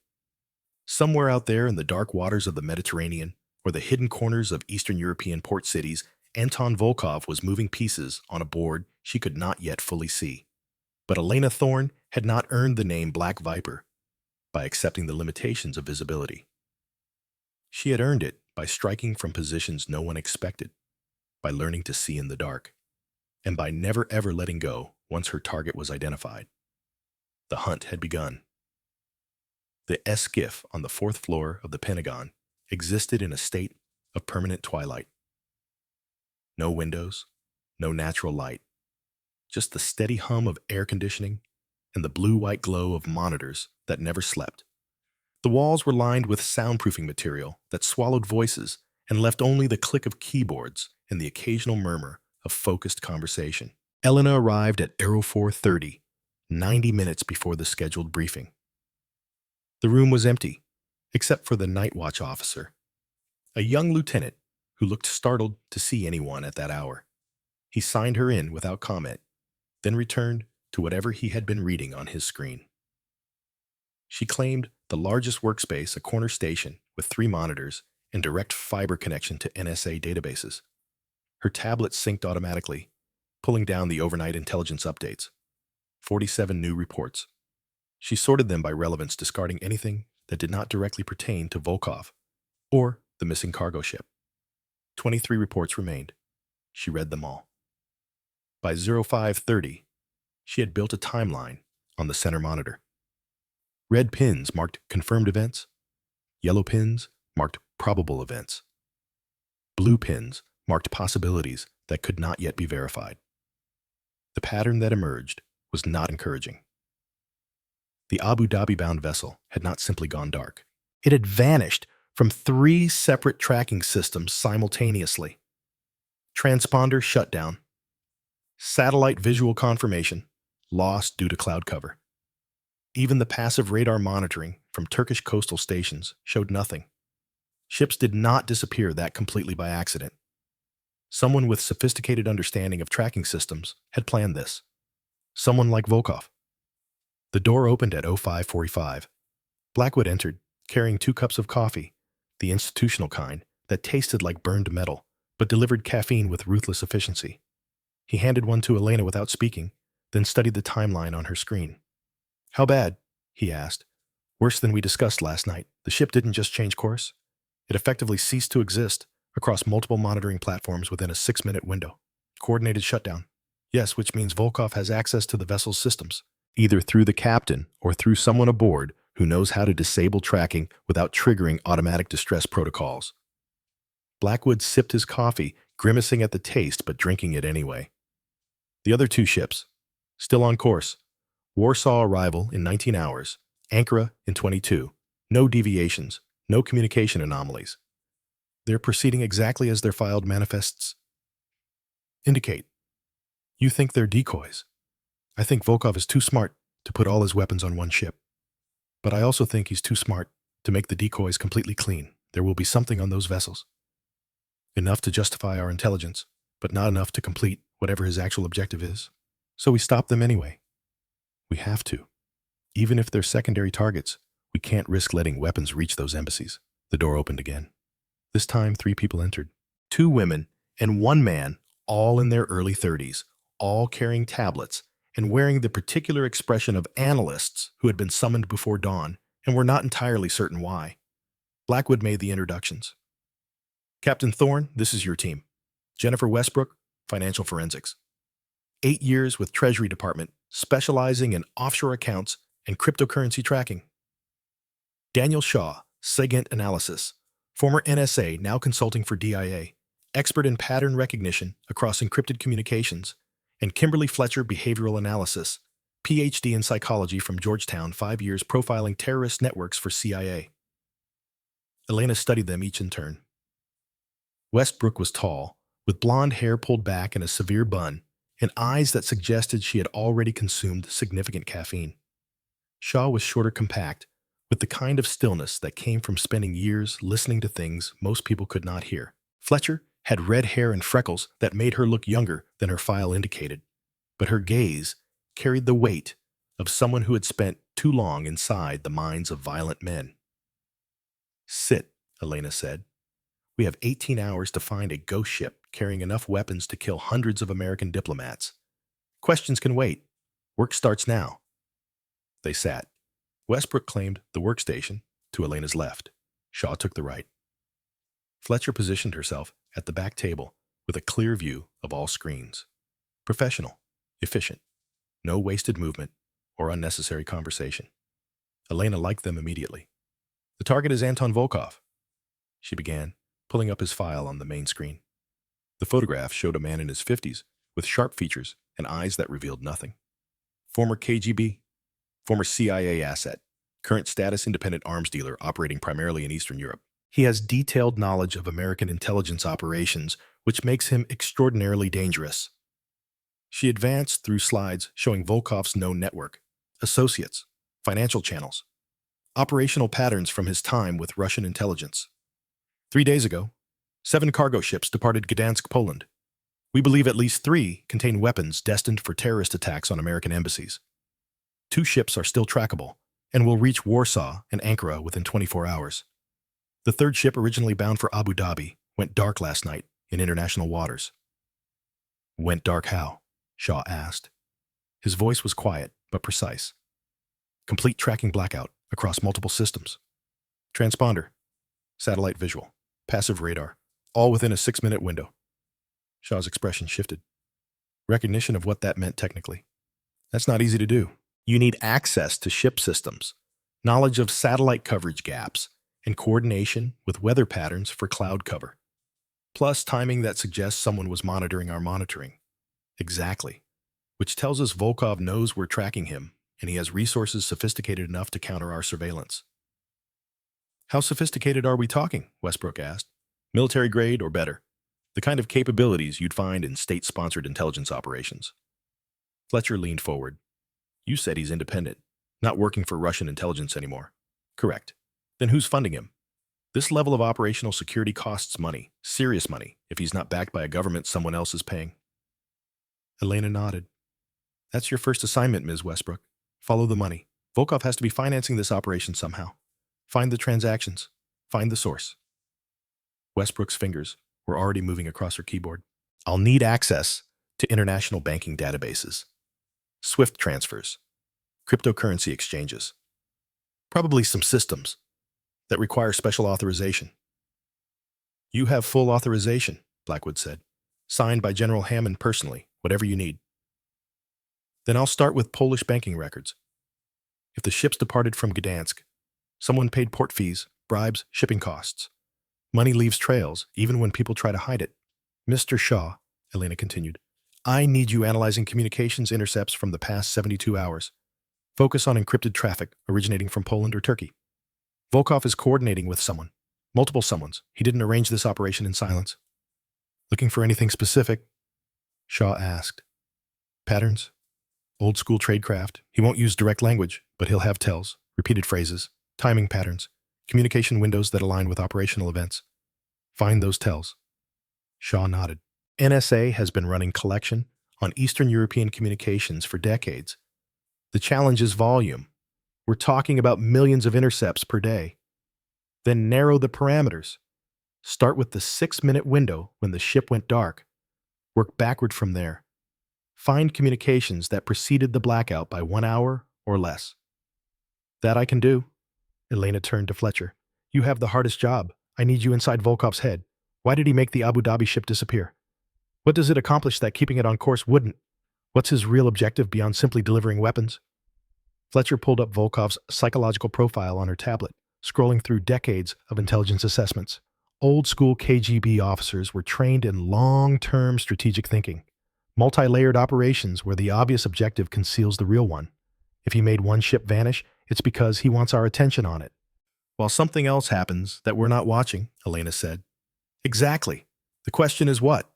Somewhere out there in the dark waters of the Mediterranean or the hidden corners of Eastern European port cities, Anton Volkov was moving pieces on a board she could not yet fully see. But Elena Thorne had not earned the name Black Viper by accepting the limitations of visibility. She had earned it by striking from positions no one expected, by learning to see in the dark, and by never ever letting go once her target was identified. The hunt had begun. The S-SCIF on the 4th floor of the Pentagon existed in a state of permanent twilight. No windows, no natural light, just the steady hum of air conditioning and the blue-white glow of monitors that never slept. The walls were lined with soundproofing material that swallowed voices and left only the click of keyboards and the occasional murmur of focused conversation. Elena arrived at Aero 430, 90 minutes before the scheduled briefing. The room was empty, except for the night watch officer, a young lieutenant who looked startled to see anyone at that hour. He signed her in without comment, then returned to whatever he had been reading on his screen. She claimed the largest workspace, a corner station with 3 monitors and direct fiber connection to NSA databases. Her tablet synced automatically, pulling down the overnight intelligence updates. 47 new reports. She sorted them by relevance, discarding anything that did not directly pertain to Volkov or the missing cargo ship. 23 reports remained. She read them all. By 0530, she had built a timeline on the center monitor. Red pins marked confirmed events. Yellow pins marked probable events. Blue pins marked possibilities that could not yet be verified. The pattern that emerged was not encouraging. The Abu Dhabi-bound vessel had not simply gone dark. It had vanished from 3 separate tracking systems simultaneously. Transponder shutdown. Satellite visual confirmation lost due to cloud cover. Even the passive radar monitoring from Turkish coastal stations showed nothing. Ships did not disappear that completely by accident. Someone with sophisticated understanding of tracking systems had planned this. Someone like Volkov. The door opened at 0545. Blackwood entered, carrying 2 cups of coffee, the institutional kind that tasted like burned metal, but delivered caffeine with ruthless efficiency. He handed one to Elena without speaking, then studied the timeline on her screen. "How bad?" he asked. "Worse than we discussed last night. The ship didn't just change course. It effectively ceased to exist across multiple monitoring platforms within a 6-minute window. Coordinated shutdown. Yes, which means Volkov has access to the vessel's systems, either through the captain or through someone aboard who knows how to disable tracking without triggering automatic distress protocols." Blackwood sipped his coffee, grimacing at the taste but drinking it anyway. The other 2 ships, still on course. Warsaw arrival in 19 hours, Ankara in 22. No deviations, no communication anomalies. They're proceeding exactly as their filed manifests indicate. You think they're decoys. I think Volkov is too smart to put all his weapons on one ship. But I also think he's too smart to make the decoys completely clean. There will be something on those vessels. Enough to justify our intelligence, but not enough to complete whatever his actual objective is. So we stop them anyway. We have to. Even if they're secondary targets, we can't risk letting weapons reach those embassies. The door opened again. This time, 3 people entered. 2 women and 1 man, all in their early 30s, all carrying tablets and wearing the particular expression of analysts who had been summoned before dawn and were not entirely certain why. Blackwood made the introductions. "Captain Thorne, this is your team. Jennifer Westbrook, Financial Forensics. 8 years with Treasury Department, specializing in offshore accounts and cryptocurrency tracking. Daniel Shaw, SIGINT Analysis, former NSA, now consulting for DIA, expert in pattern recognition across encrypted communications, and Kimberly Fletcher, Behavioral Analysis, PhD in Psychology from Georgetown, 5 years profiling terrorist networks for CIA." Elena studied them each in turn. Westbrook was tall, with blonde hair pulled back in a severe bun, and eyes that suggested she had already consumed significant caffeine. Shaw was shorter, compact, with the kind of stillness that came from spending years listening to things most people could not hear. Fletcher had red hair and freckles that made her look younger than her file indicated, but her gaze carried the weight of someone who had spent too long inside the minds of violent men. "Sit," Elena said. "We have 18 hours to find a ghost ship carrying enough weapons to kill hundreds of American diplomats. Questions can wait. Work starts now." They sat. Westbrook claimed the workstation to Elena's left. Shaw took the right. Fletcher positioned herself at the back table with a clear view of all screens. Professional, efficient, no wasted movement or unnecessary conversation. Elena liked them immediately. "The target is Anton Volkov," she began, pulling up his file on the main screen. The photograph showed a man in his 50s with sharp features and eyes that revealed nothing. "Former KGB, former CIA asset, current status independent arms dealer operating primarily in Eastern Europe. He has detailed knowledge of American intelligence operations, which makes him extraordinarily dangerous." She advanced through slides showing Volkov's known network, associates, financial channels, operational patterns from his time with Russian intelligence. 3 days ago, 7 cargo ships departed Gdansk, Poland. We believe at least 3 contain weapons destined for terrorist attacks on American embassies. 2 ships are still trackable and will reach Warsaw and Ankara within 24 hours. The 3rd ship, originally bound for Abu Dhabi, went dark last night in international waters. "Went dark how?" Shaw asked. His voice was quiet, but precise. Complete tracking blackout across multiple systems. Transponder, satellite visual, passive radar, all within a 6-minute window. Shaw's expression shifted. Recognition of what that meant technically. That's not easy to do. You need access to ship systems, knowledge of satellite coverage gaps, and coordination with weather patterns for cloud cover. Plus timing that suggests someone was monitoring our monitoring. Exactly. Which tells us Volkov knows we're tracking him, and he has resources sophisticated enough to counter our surveillance. How sophisticated are we talking? Westbrook asked. Military grade or better? The kind of capabilities you'd find in state-sponsored intelligence operations. Fletcher leaned forward. You said he's independent, not working for Russian intelligence anymore. Correct. Then who's funding him? This level of operational security costs money, serious money, if he's not backed by a government someone else is paying. Elena nodded. That's your first assignment, Ms. Westbrook. Follow the money. Volkov has to be financing this operation somehow. Find the transactions. Find the source. Westbrook's fingers were already moving across her keyboard. I'll need access to international banking databases, SWIFT transfers, cryptocurrency exchanges, probably some systems that require special authorization. You have full authorization, Blackwood said, signed by General Hammond personally, whatever you need. Then I'll start with Polish banking records. If the ships departed from Gdansk, someone paid port fees, bribes, shipping costs. Money leaves trails, even when people try to hide it. Mr. Shaw, Elena continued, I need you analyzing communications intercepts from the past 72 hours. Focus on encrypted traffic originating from Poland or Turkey. Volkov is coordinating with someone, multiple someones. He didn't arrange this operation in silence. Looking for anything specific? Shaw asked. Patterns? Old school tradecraft. He won't use direct language, but he'll have tells, repeated phrases, timing patterns, communication windows that align with operational events. Find those tells. Shaw nodded. NSA has been running collection on Eastern European communications for decades. The challenge is volume. We're talking about millions of intercepts per day. Then narrow the parameters. Start with the 6-minute window when the ship went dark. Work backward from there. Find communications that preceded the blackout by 1 hour or less. That I can do. Elena turned to Fletcher. You have the hardest job. I need you inside Volkov's head. Why did he make the Abu Dhabi ship disappear? What does it accomplish that keeping it on course wouldn't? What's his real objective beyond simply delivering weapons? Fletcher pulled up Volkov's psychological profile on her tablet, scrolling through decades of intelligence assessments. Old-school KGB officers were trained in long-term strategic thinking, multi-layered operations where the obvious objective conceals the real one. If he made one ship vanish, it's because he wants our attention on it. While something else happens that we're not watching, Elena said. Exactly. The question is what?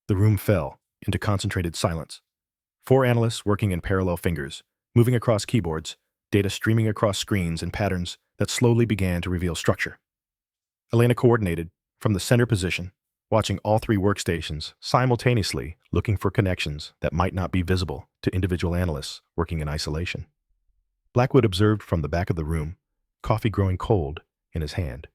The room fell into concentrated silence. 4 analysts working in parallel fingers, moving across keyboards, data streaming across screens in patterns that slowly began to reveal structure. Elena coordinated from the center position, watching all 3 workstations simultaneously, looking for connections that might not be visible to individual analysts working in isolation. Blackwood observed from the back of the room, coffee growing cold in his hand.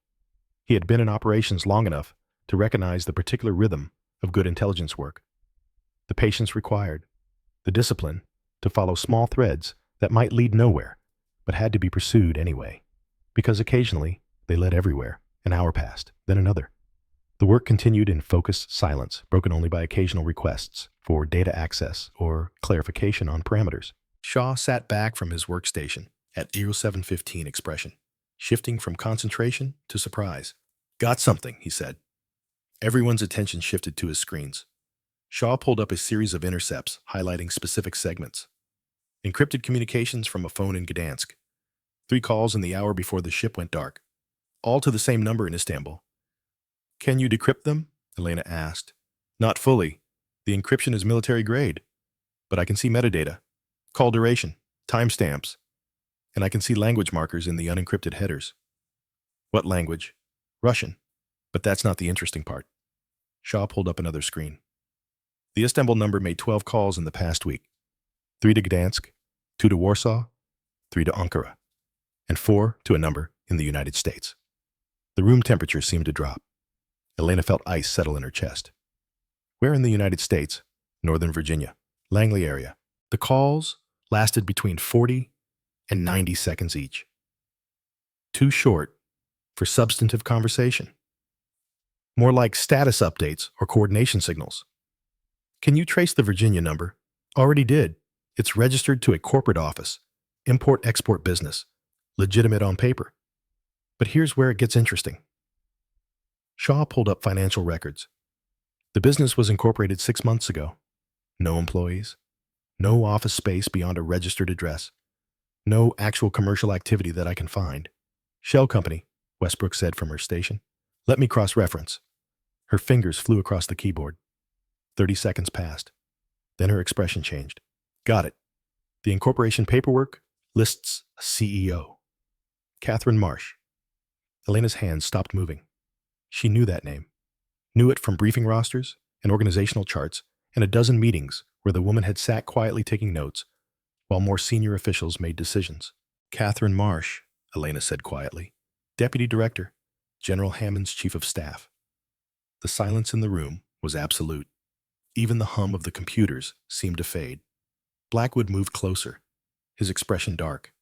He had been in operations long enough to recognize the particular rhythm of good intelligence work. The patience required, the discipline to follow small threads that might lead nowhere, but had to be pursued anyway, because occasionally they led everywhere. An hour passed, then another. The work continued in focused silence, broken only by occasional requests for data access or clarification on parameters. Shaw sat back from his workstation at 0715 expression, shifting from concentration to surprise. Got something, he said. Everyone's attention shifted to his screens. Shaw pulled up a series of intercepts highlighting specific segments. Encrypted communications from a phone in Gdansk. 3 calls in the hour before the ship went dark. All to the same number in Istanbul. Can you decrypt them? Elena asked. Not fully. The encryption is military grade. But I can see metadata, call duration, timestamps, and I can see language markers in the unencrypted headers. What language? Russian. But that's not the interesting part. Shaw pulled up another screen. The Istanbul number made 12 calls in the past week. 3 to Gdansk, 2 to Warsaw, 3 to Ankara, and 4 to a number in the United States. The room temperature seemed to drop. Elena felt ice settle in her chest. Where in the United States? Northern Virginia, Langley area. The calls lasted between 40 and 90 seconds each. Too short for substantive conversation. More like status updates or coordination signals. Can you trace the Virginia number? Already did. It's registered to a corporate office, import-export business, legitimate on paper. But here's where it gets interesting. Shaw pulled up financial records. The business was incorporated 6 months ago. No employees, no office space beyond a registered address, no actual commercial activity that I can find. Shell company, Westbrook said from her station. Let me cross-reference. Her fingers flew across the keyboard. 30 seconds passed. Then her expression changed. Got it. The incorporation paperwork lists a CEO. Catherine Marsh. Elena's hands stopped moving. She knew that name. Knew it from briefing rosters and organizational charts and a dozen meetings where the woman had sat quietly taking notes while more senior officials made decisions. Catherine Marsh, Elena said quietly. Deputy Director, General Hammond's Chief of Staff. The silence in the room was absolute. Even the hum of the computers seemed to fade. Blackwood moved closer, his expression dark.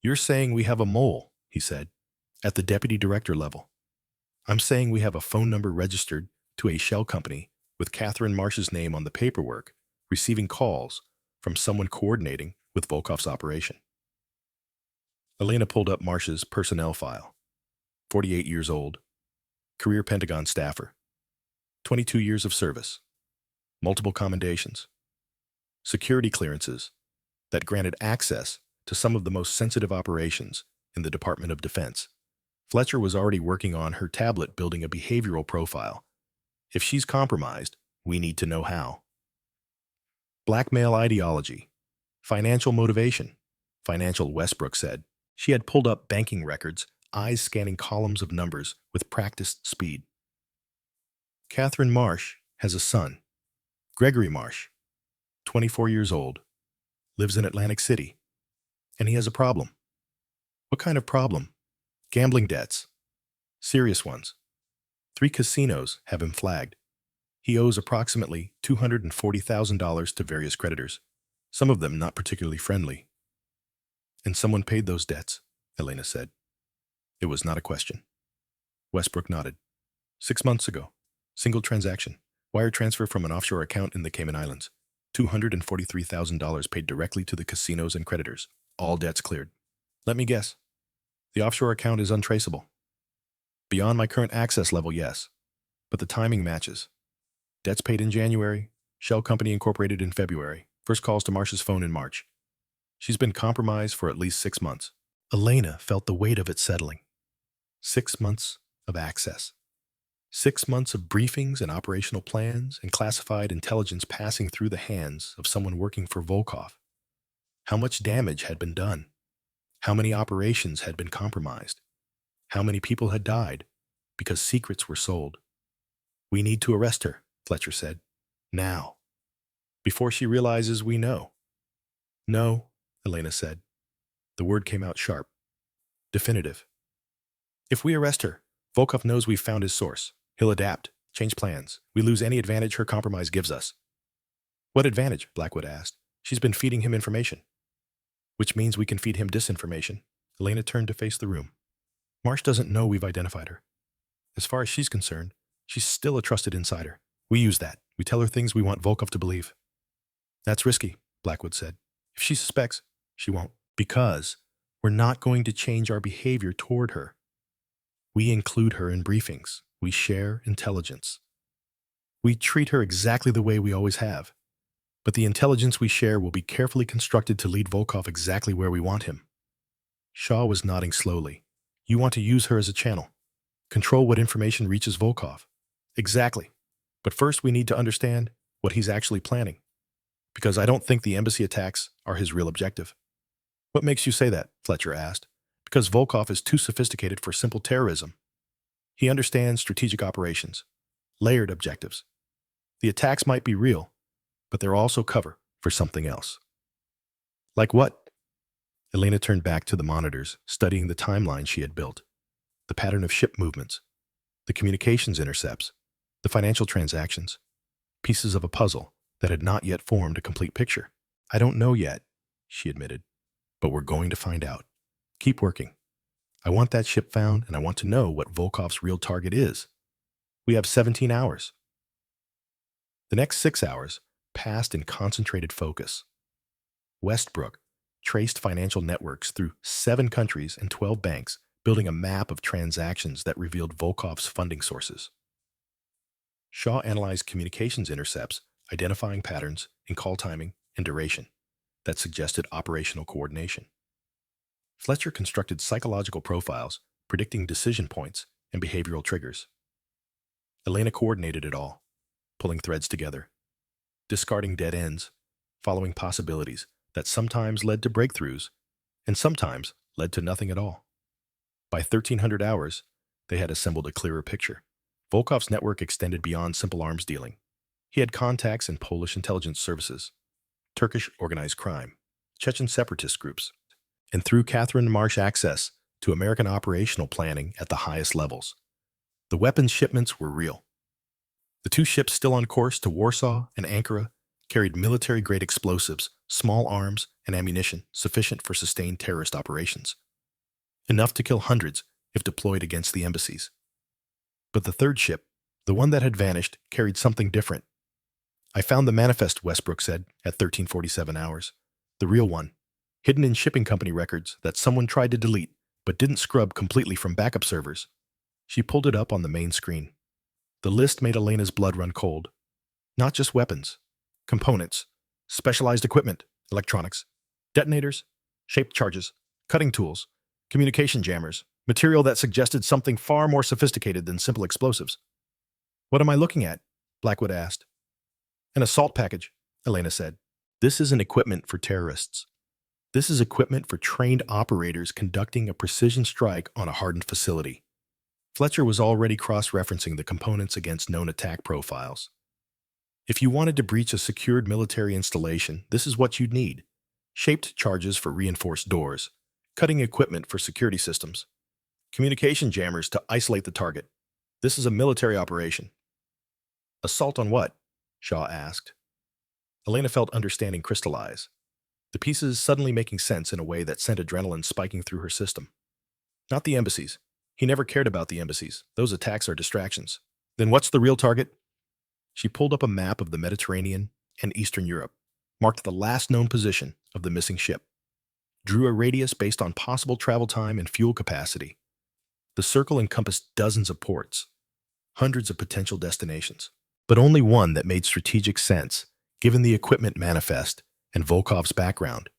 You're saying we have a mole, he said, at the Deputy Director level. I'm saying we have a phone number registered to a shell company with Catherine Marsh's name on the paperwork, receiving calls from someone coordinating with Volkov's operation. Elena pulled up Marsh's personnel file. 48 years old, career Pentagon staffer, 22 years of service, multiple commendations, security clearances that granted access to some of the most sensitive operations in the Department of Defense. Fletcher was already working on her tablet building a behavioral profile. If she's compromised, we need to know how. Blackmail ideology, financial motivation, financial Westbrook said. She had pulled up banking records, eyes scanning columns of numbers with practiced speed. Catherine Marsh has a son, Gregory Marsh, 24 years old, lives in Atlantic City, and he has a problem. What kind of problem? Gambling debts. Serious ones. 3 casinos have him flagged. He owes approximately $240,000 to various creditors, some of them not particularly friendly. And someone paid those debts, Elena said. It was not a question. Westbrook nodded. 6 months ago. Single transaction. Wire transfer from an offshore account in the Cayman Islands. $243,000 paid directly to the casinos and creditors. All debts cleared. Let me guess. The offshore account is untraceable. Beyond my current access level, yes. But the timing matches. Debts paid in January. Shell Company incorporated in February. First calls to Marsh's phone in March. She's been compromised for at least 6 months. Elena felt the weight of it settling. 6 months of access. 6 months of briefings and operational plans and classified intelligence passing through the hands of someone working for Volkov. How much damage had been done? How many operations had been compromised? How many people had died because secrets were sold? We need to arrest her, Fletcher said. Now. Before she realizes we know. No, Elena said. The word came out sharp. Definitive. If we arrest her, Volkov knows we've found his source. He'll adapt, change plans. We lose any advantage her compromise gives us. What advantage? Blackwood asked. She's been feeding him information. Which means we can feed him disinformation. Elena turned to face the room. Marsh doesn't know we've identified her. As far as she's concerned, she's still a trusted insider. We use that. We tell her things we want Volkov to believe. That's risky, Blackwood said. If she suspects, she won't. Because we're not going to change our behavior toward her. We include her in briefings. We share intelligence. We treat her exactly the way we always have. But the intelligence we share will be carefully constructed to lead Volkov exactly where we want him. Shaw was nodding slowly. You want to use her as a channel. Control what information reaches Volkov. Exactly. But first we need to understand what he's actually planning. Because I don't think the embassy attacks are his real objective. What makes you say that? Fletcher asked. Because Volkov is too sophisticated for simple terrorism. He understands strategic operations, layered objectives. The attacks might be real, but they're also cover for something else. Like what? Elena turned back to the monitors, studying the timeline she had built, the pattern of ship movements, the communications intercepts, the financial transactions, pieces of a puzzle that had not yet formed a complete picture. I don't know yet, she admitted, but we're going to find out. Keep working. I want that ship found, and I want to know what Volkov's real target is. We have 17 hours. The next 6 hours passed in concentrated focus. Westbrook traced financial networks through 7 countries and 12 banks, building a map of transactions that revealed Volkov's funding sources. Shaw analyzed communications intercepts, identifying patterns in call timing and duration that suggested operational coordination. Fletcher constructed psychological profiles, predicting decision points and behavioral triggers. Elena coordinated it all, pulling threads together, discarding dead ends, following possibilities that sometimes led to breakthroughs and sometimes led to nothing at all. By 1300 hours, they had assembled a clearer picture. Volkov's network extended beyond simple arms dealing. He had contacts in Polish intelligence services, Turkish organized crime, Chechen separatist groups, and through Catherine Marsh access to American operational planning at the highest levels. The weapons shipments were real. The 2 ships still on course to Warsaw and Ankara carried military-grade explosives, small arms, and ammunition sufficient for sustained terrorist operations. Enough to kill hundreds if deployed against the embassies. But the 3rd ship, the one that had vanished, carried something different. I found the manifest, Westbrook said at 1347 hours. The real one, hidden in shipping company records that someone tried to delete but didn't scrub completely from backup servers. She pulled it up on the main screen. The list made Elena's blood run cold. Not just weapons, components, specialized equipment, electronics, detonators, shaped charges, cutting tools, communication jammers, material that suggested something far more sophisticated than simple explosives. What am I looking at? Blackwood asked. An assault package, Elena said. This isn't equipment for terrorists. This is equipment for trained operators conducting a precision strike on a hardened facility. Fletcher was already cross-referencing the components against known attack profiles. If you wanted to breach a secured military installation, this is what you'd need. Shaped charges for reinforced doors, cutting equipment for security systems, communication jammers to isolate the target. This is a military operation. Assault on what? Shaw asked. Elena felt understanding crystallize, the pieces suddenly making sense in a way that sent adrenaline spiking through her system. Not the embassies. He never cared about the embassies. Those attacks are distractions. Then what's the real target? She pulled up a map of the Mediterranean and Eastern Europe, marked the last known position of the missing ship, drew a radius based on possible travel time and fuel capacity. The circle encompassed dozens of ports, hundreds of potential destinations, but only one that made strategic sense, given the equipment manifest and Volkov's background.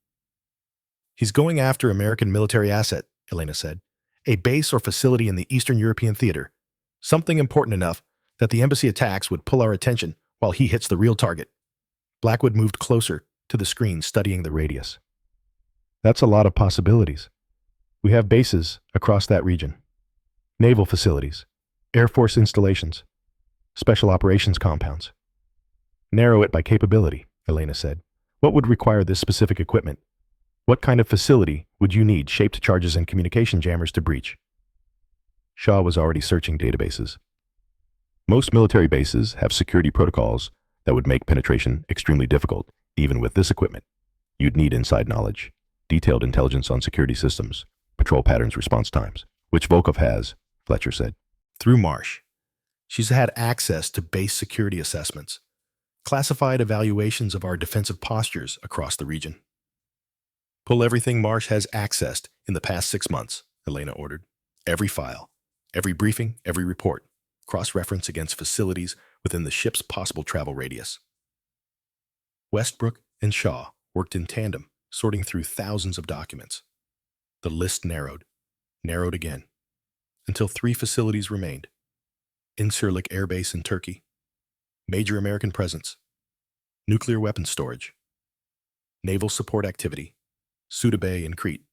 He's going after American military asset, Elena said. A base or facility in the Eastern European theater. Something important enough that the embassy attacks would pull our attention while he hits the real target. Blackwood moved closer to the screen, studying the radius. That's a lot of possibilities. We have bases across that region. Naval facilities, Air Force installations, special operations compounds. Narrow it by capability, Elena said. What would require this specific equipment? What kind of facility would you need shaped charges and communication jammers to breach? Shaw was already searching databases. Most military bases have security protocols that would make penetration extremely difficult, even with this equipment. You'd need inside knowledge, detailed intelligence on security systems, patrol patterns, response times, which Volkov has, Fletcher said. Through Marsh, she's had access to base security assessments, classified evaluations of our defensive postures across the region. Pull everything Marsh has accessed in the past 6 months, Elena ordered. Every file, every briefing, every report, cross-reference against facilities within the ship's possible travel radius. Westbrook and Shaw worked in tandem, sorting through thousands of documents. The list narrowed again, until 3 facilities remained. Incirlik Air Base in Turkey, major American presence, nuclear weapons storage, naval support activity, Suda Bay in Crete,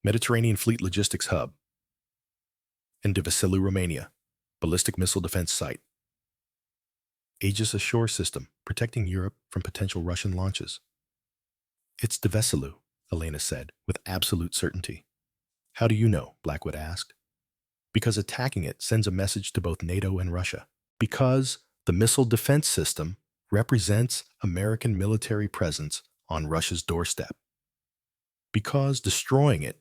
Mediterranean Fleet Logistics Hub, and Devesilu, Romania, ballistic missile defense site. Aegis Ashore system protecting Europe from potential Russian launches. It's Devesilu, Elena said with absolute certainty. How do you know? Blackwood asked. Because attacking it sends a message to both NATO and Russia. Because the missile defense system represents American military presence on Russia's doorstep. Because destroying it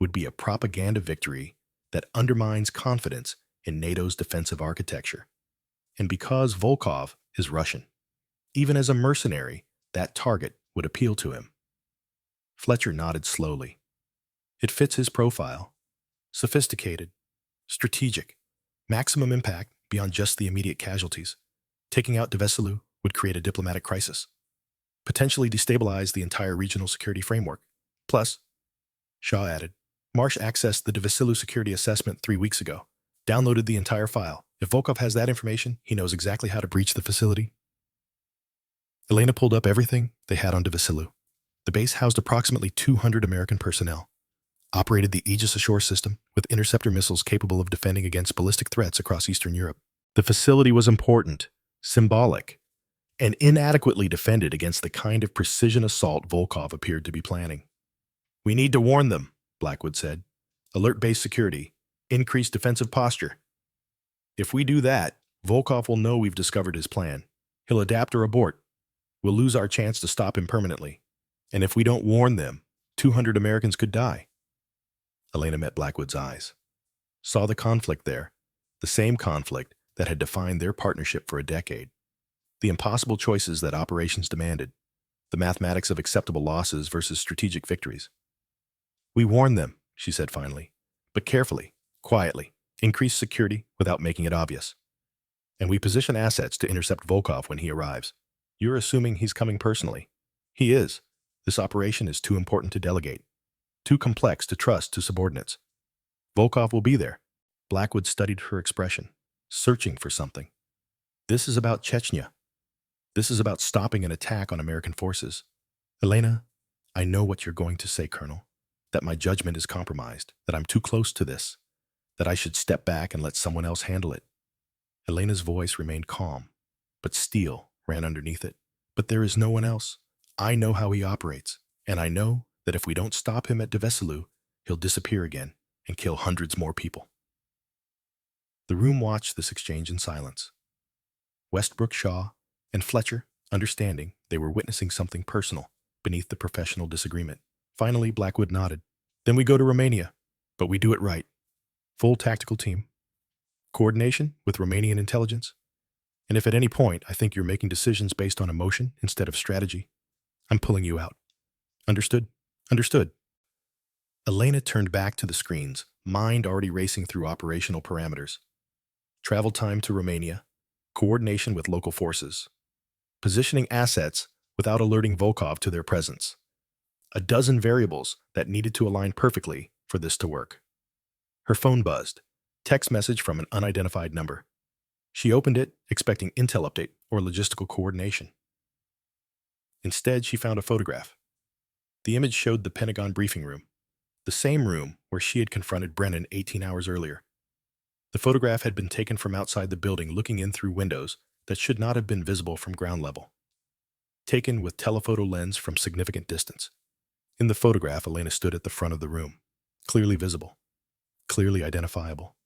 would be a propaganda victory that undermines confidence in NATO's defensive architecture. And because Volkov is Russian, even as a mercenary, that target would appeal to him. Fletcher nodded slowly. It fits his profile. Sophisticated, strategic, maximum impact beyond just the immediate casualties. Taking out de Veselu would create a diplomatic crisis, potentially destabilize the entire regional security framework. Plus, Shaw added, Marsh accessed the de Veselu security assessment 3 weeks ago, downloaded the entire file. If Volkov has that information, he knows exactly how to breach the facility. Elena pulled up everything they had on de Veselu. The base housed approximately 200 American personnel, operated the Aegis Ashore system with interceptor missiles capable of defending against ballistic threats across Eastern Europe. The facility was important, symbolic, and inadequately defended against the kind of precision assault Volkov appeared to be planning. We need to warn them, Blackwood said. Alert base security, increase defensive posture. If we do that, Volkov will know we've discovered his plan. He'll adapt or abort. We'll lose our chance to stop him permanently. And if we don't warn them, 200 Americans could die. Elena met Blackwood's eyes, saw the conflict there, the same conflict that had defined their partnership for a decade, the impossible choices that operations demanded, the mathematics of acceptable losses versus strategic victories. We warn them, she said finally, but carefully, quietly, increase security without making it obvious. And we position assets to intercept Volkov when he arrives. You're assuming he's coming personally. He is. This operation is too important to delegate, too complex to trust to subordinates. Volkov will be there. Blackwood studied her expression, searching for something. This is about Chechnya. This is about stopping an attack on American forces. Elena, I know what you're going to say, Colonel, that my judgment is compromised, that I'm too close to this, that I should step back and let someone else handle it. Elena's voice remained calm, but steel ran underneath it. But there is no one else. I know how he operates, and I know that if we don't stop him at de Veselu, he'll disappear again and kill hundreds more people. The room watched this exchange in silence. Westbrook, Shaw, and Fletcher, understanding they were witnessing something personal beneath the professional disagreement. Finally, Blackwood nodded. Then we go to Romania, but we do it right. Full tactical team. Coordination with Romanian intelligence. And if at any point I think you're making decisions based on emotion instead of strategy, I'm pulling you out. Understood? Understood. Elena turned back to the screens, mind already racing through operational parameters. Travel time to Romania, coordination with local forces, positioning assets without alerting Volkov to their presence. A dozen variables that needed to align perfectly for this to work. Her phone buzzed. Text message from an unidentified number. She opened it, expecting intel update or logistical coordination. Instead, she found a photograph. The image showed the Pentagon briefing room, the same room where she had confronted Brennan 18 hours earlier. The photograph had been taken from outside the building, looking in through windows that should not have been visible from ground level. Taken with telephoto lens from significant distance. In the photograph, Elena stood at the front of the room, clearly visible, clearly identifiable.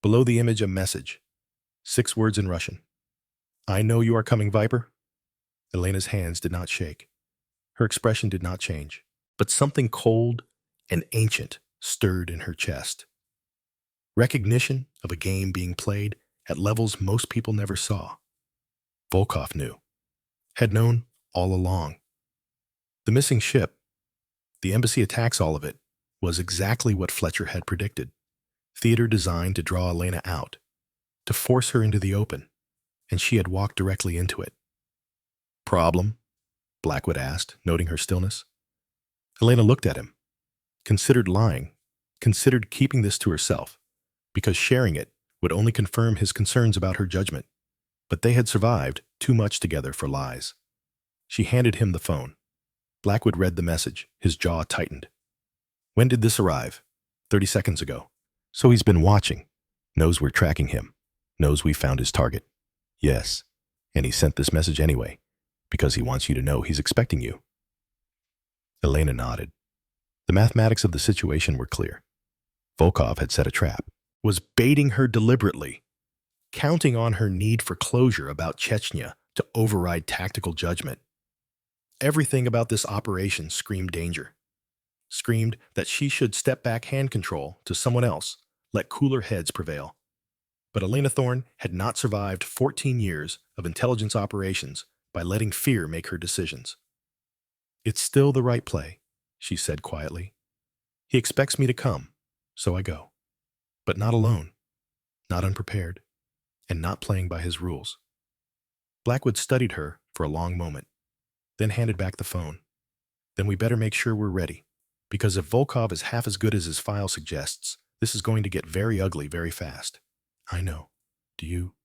Below the image, a message. 6 words in Russian. I know you are coming, Viper. Elena's hands did not shake. Her expression did not change, but something cold and ancient stirred in her chest. Recognition of a game being played at levels most people never saw. Volkov knew, had known all along. The missing ship, the embassy attacks, all of it, was exactly what Fletcher had predicted. Theater designed to draw Elena out, to force her into the open, and she had walked directly into it. Problem? Blackwood asked, noting her stillness. Elena looked at him, considered lying, considered keeping this to herself, because sharing it would only confirm his concerns about her judgment. But they had survived too much together for lies. She handed him the phone. Blackwood read the message, his jaw tightened. When did this arrive? 30 seconds ago. So he's been watching, knows we're tracking him, knows we found his target. Yes, and he sent this message anyway, because he wants you to know he's expecting you. Elena nodded. The mathematics of the situation were clear. Volkov had set a trap, was baiting her deliberately, counting on her need for closure about Chechnya to override tactical judgment. Everything about this operation screamed danger, screamed that she should step back hand control to someone else, let cooler heads prevail. But Elena Thorne had not survived 14 years of intelligence operations by letting fear make her decisions. "It's still the right play," she said quietly. "He expects me to come, so I go. But not alone, not unprepared, and not playing by his rules." Blackwood studied her for a long moment, then handed back the phone. "Then we better make sure we're ready, because if Volkov is half as good as his file suggests, this is going to get very ugly very fast." "I know. Do you?"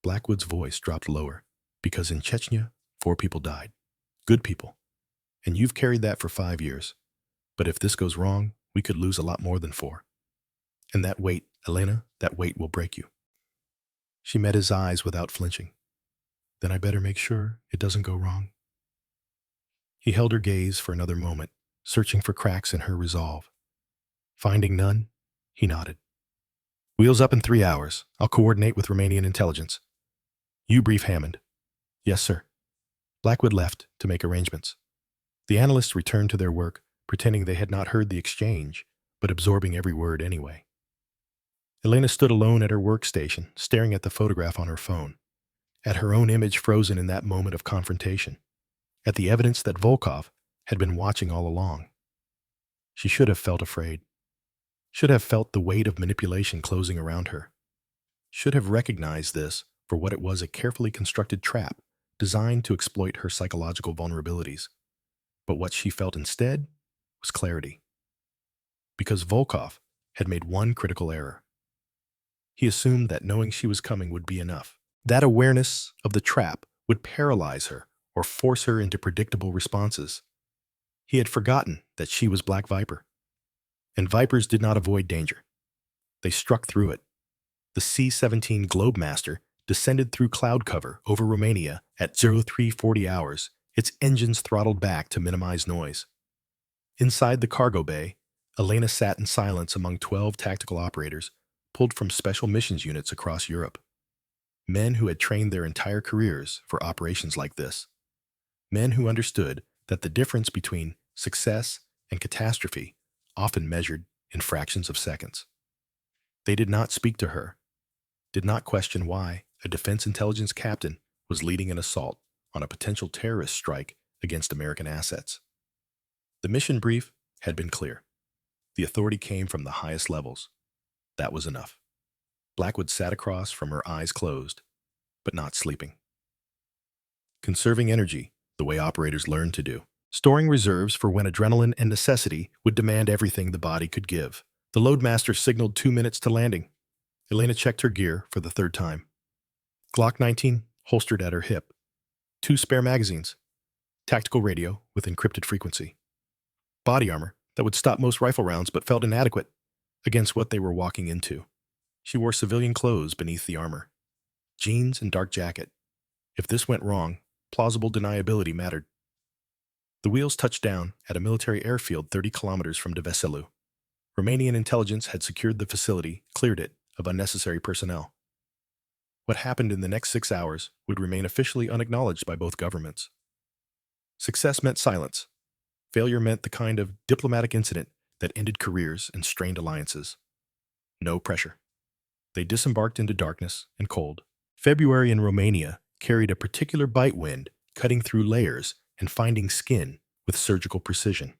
Blackwood's voice dropped lower, "Because in Chechnya, 4 people died. Good people. And you've carried that for 5 years. But if this goes wrong, we could lose a lot more than 4. And that weight, Elena, that weight will break you." She met his eyes without flinching. "Then I better make sure it doesn't go wrong." He held her gaze for another moment, searching for cracks in her resolve. Finding none, he nodded. "Wheels up in 3 hours. I'll coordinate with Romanian intelligence. You brief Hammond." "Yes, sir." Blackwood left to make arrangements. The analysts returned to their work, pretending they had not heard the exchange, but absorbing every word anyway. Elena stood alone at her workstation, staring at the photograph on her phone, at her own image frozen in that moment of confrontation, at the evidence that Volkov had been watching all along. She should have felt afraid, should have felt the weight of manipulation closing around her, should have recognized this for what it was, a carefully constructed trap designed to exploit her psychological vulnerabilities. But what she felt instead was clarity. Because Volkov had made one critical error. He assumed that knowing she was coming would be enough. That awareness of the trap would paralyze her or force her into predictable responses. He had forgotten that she was Black Viper. And Vipers did not avoid danger. They struck through it. The C-17 Globemaster descended through cloud cover over Romania at 0340 hours, its engines throttled back to minimize noise. Inside the cargo bay, Elena sat in silence among 12 tactical operators pulled from special missions units across Europe. Men who had trained their entire careers for operations like this. Men who understood that the difference between success and catastrophe often measured in fractions of seconds. They did not speak to her, did not question why a defense intelligence captain was leading an assault on a potential terrorist strike against American assets. The mission brief had been clear. The authority came from the highest levels. That was enough. Blackwood sat across from her, eyes closed, but not sleeping. Conserving energy, the way operators learned to do. Storing reserves for when adrenaline and necessity would demand everything the body could give. The loadmaster signaled 2 minutes to landing. Elena checked her gear for the 3rd time. Glock 19 holstered at her hip. 2 spare magazines. Tactical radio with encrypted frequency. Body armor that would stop most rifle rounds but felt inadequate against what they were walking into. She wore civilian clothes beneath the armor. Jeans and dark jacket. If this went wrong, plausible deniability mattered. The wheels touched down at a military airfield 30 kilometers from Deveselu. Romanian intelligence had secured the facility, cleared it of unnecessary personnel. What happened in the next 6 hours would remain officially unacknowledged by both governments. Success meant silence. Failure meant the kind of diplomatic incident that ended careers and strained alliances. No pressure. They disembarked into darkness and cold. February in Romania carried a particular bite wind, cutting through layers and finding skin with surgical precision.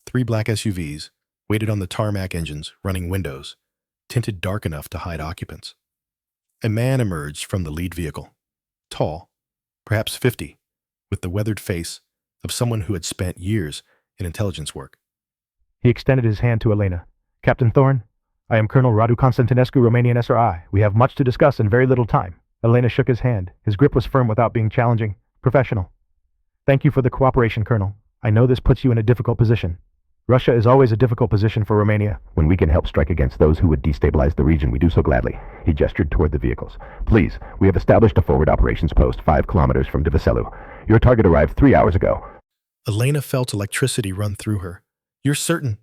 3 black SUVs waited on the tarmac engines, running windows, tinted dark enough to hide occupants. A man emerged from the lead vehicle, tall, perhaps 50, with the weathered face of someone who had spent years in intelligence work. He extended his hand to Elena. "Captain Thorne, I am Colonel Radu Constantinescu, Romanian SRI. We have much to discuss in very little time." Elena shook his hand. His grip was firm without being challenging. "Professional. Thank you for the cooperation, Colonel. I know this puts you in a difficult position. Russia is always a difficult position for Romania. When we can help strike against those who would destabilize the region, we do so gladly." He gestured toward the vehicles. "Please, we have established a forward operations post 5 kilometers from Deveselu. Your target arrived 3 hours ago." Elena felt electricity run through her. "You're certain?"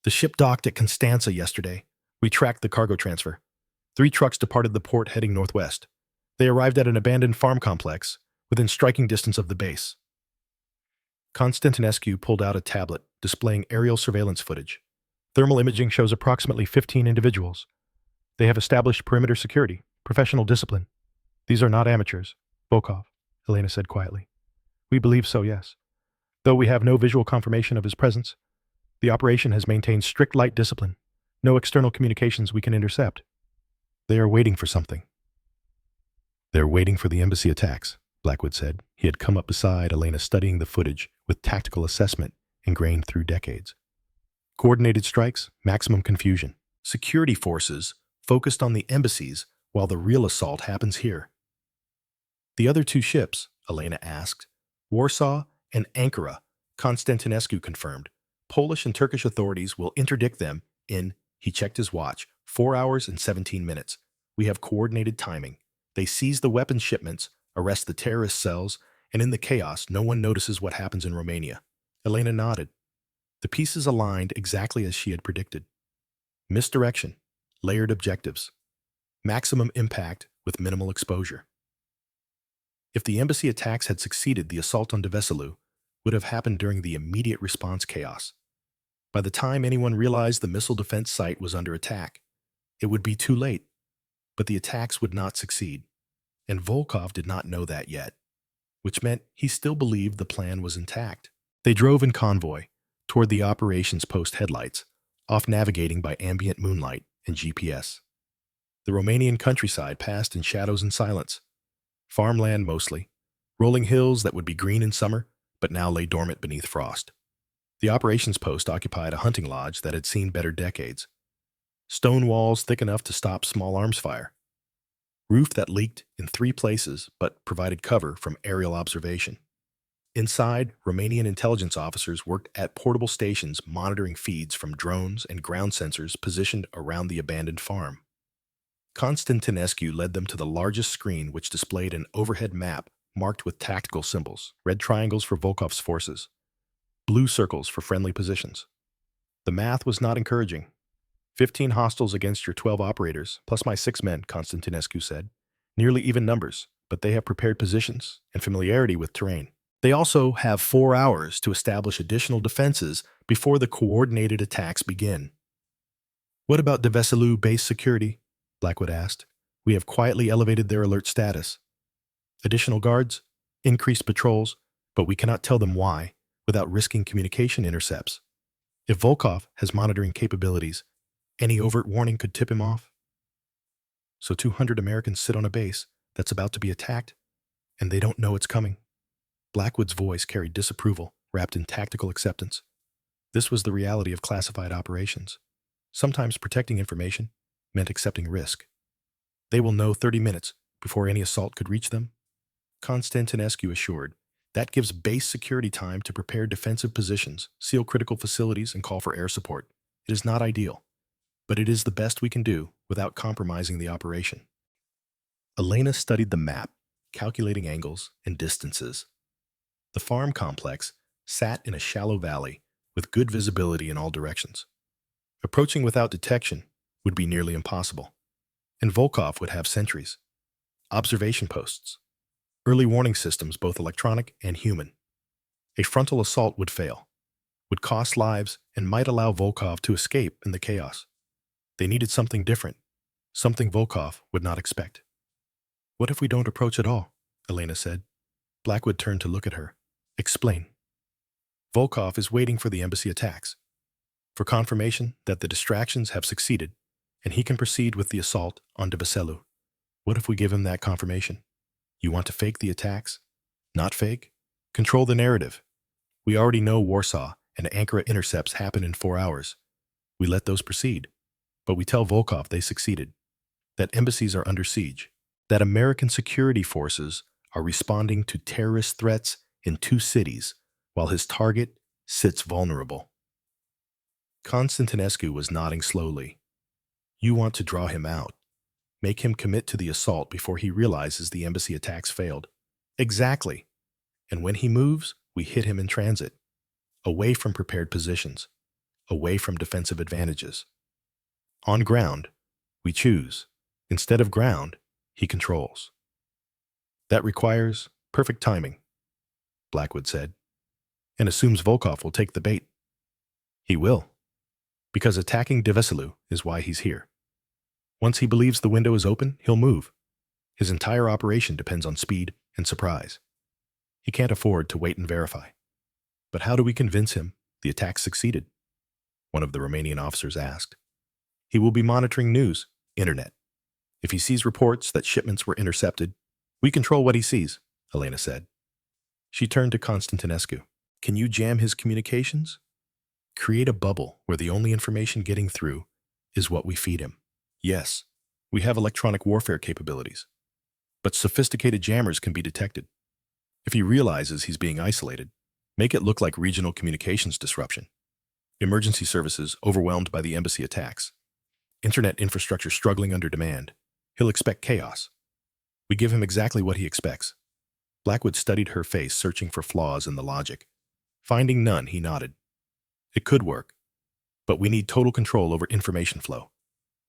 "The ship docked at Constanza yesterday. We tracked the cargo transfer. 3 trucks departed the port heading northwest. They arrived at an abandoned farm complex within striking distance of the base. Constantinescu pulled out a tablet displaying aerial surveillance footage. Thermal imaging shows approximately 15 individuals. They have established perimeter security, professional discipline. These are not amateurs. Volkov, Elena said quietly. We believe so, yes. Though we have no visual confirmation of his presence, the operation has maintained strict light discipline. No external communications we can intercept. They are waiting for something. They're waiting for the embassy attacks, Blackwood said. He had come up beside Elena, studying the footage with tactical assessment ingrained through decades. Coordinated strikes, maximum confusion. Security forces focused on the embassies while the real assault happens here. The other two ships, Elena asked. Warsaw and Ankara, Constantinescu confirmed. Polish and Turkish authorities will interdict them in, he checked his watch, 4 hours and 17 minutes. We have coordinated timing. They seize the weapons shipments, arrest the terrorist cells, and in the chaos, no one notices what happens in Romania. Elena nodded. The pieces aligned exactly as she had predicted. Misdirection, layered objectives, maximum impact with minimal exposure. If the embassy attacks had succeeded, the assault on Deveselu would have happened during the immediate response chaos. By the time anyone realized the missile defense site was under attack, it would be too late. But the attacks would not succeed, and Volkov did not know that yet, which meant he still believed the plan was intact. They drove in convoy toward the operations post headlights, off navigating by ambient moonlight and GPS. The Romanian countryside passed in shadows and silence. Farmland mostly, rolling hills that would be green in summer, but now lay dormant beneath frost. The operations post occupied a hunting lodge that had seen better decades. Stone walls thick enough to stop small arms fire. Roof that leaked in 3 places but provided cover from aerial observation. Inside, Romanian intelligence officers worked at portable stations monitoring feeds from drones and ground sensors positioned around the abandoned farm. Constantinescu led them to the largest screen, which displayed an overhead map marked with tactical symbols, red triangles for Volkov's forces, blue circles for friendly positions. The math was not encouraging. 15 hostiles against your 12 operators, plus my 6 men, Constantinescu said. Nearly even numbers, but they have prepared positions and familiarity with terrain. They also have 4 hours to establish additional defenses before the coordinated attacks begin. What about Deveselu base security? Blackwood asked. We have quietly elevated their alert status. Additional guards, increased patrols, but we cannot tell them why without risking communication intercepts. If Volkov has monitoring capabilities, any overt warning could tip him off. So 200 Americans sit on a base that's about to be attacked, and they don't know it's coming. Blackwood's voice carried disapproval, wrapped in tactical acceptance. This was the reality of classified operations. Sometimes protecting information meant accepting risk. They will know 30 minutes before any assault could reach them, Constantinescu assured. That gives base security time to prepare defensive positions, seal critical facilities, and call for air support. It is not ideal, but it is the best we can do without compromising the operation. Elena studied the map, calculating angles and distances. The farm complex sat in a shallow valley with good visibility in all directions. Approaching without detection would be nearly impossible, and Volkov would have sentries, observation posts, early warning systems, both electronic and human. A frontal assault would fail, would cost lives, and might allow Volkov to escape in the chaos. They needed something different, something Volkov would not expect. What if we don't approach at all? Elena said. Blackwood turned to look at her. Explain. Volkov is waiting for the embassy attacks, for confirmation that the distractions have succeeded, and he can proceed with the assault on Deveselu. What if we give him that confirmation? You want to fake the attacks? Not fake? Control the narrative. We already know Warsaw and Ankara intercepts happen in 4 hours. We let those proceed, but we tell Volkov they succeeded, that embassies are under siege, that American security forces are responding to terrorist threats in 2 cities while his target sits vulnerable. Constantinescu was nodding slowly. You want to draw him out, make him commit to the assault before he realizes the embassy attacks failed. Exactly. And when he moves, we hit him in transit, away from prepared positions, away from defensive advantages. On ground, we choose. Instead of ground, he controls. That requires perfect timing, Blackwood said. and assumes Volkov will take the bait. He will, because attacking de Veselu is why he's here. Once he believes the window is open, he'll move. His entire operation depends on speed and surprise. He can't afford to wait and verify. But how do we convince him the attack succeeded? One of the Romanian officers asked. He will be monitoring news, internet. If he sees reports that shipments were intercepted, we control what he sees, Elena said. She turned to Constantinescu. Can you jam his communications? Create a bubble where the only information getting through is what we feed him. Yes, we have electronic warfare capabilities, but sophisticated jammers can be detected. If he realizes he's being isolated, make it look like regional communications disruption. Emergency services overwhelmed by the embassy attacks. Internet infrastructure struggling under demand. He'll expect chaos. We give him exactly what he expects. Blackwood studied her face, searching for flaws in the logic. Finding none, he nodded. It could work, but we need total control over information flow.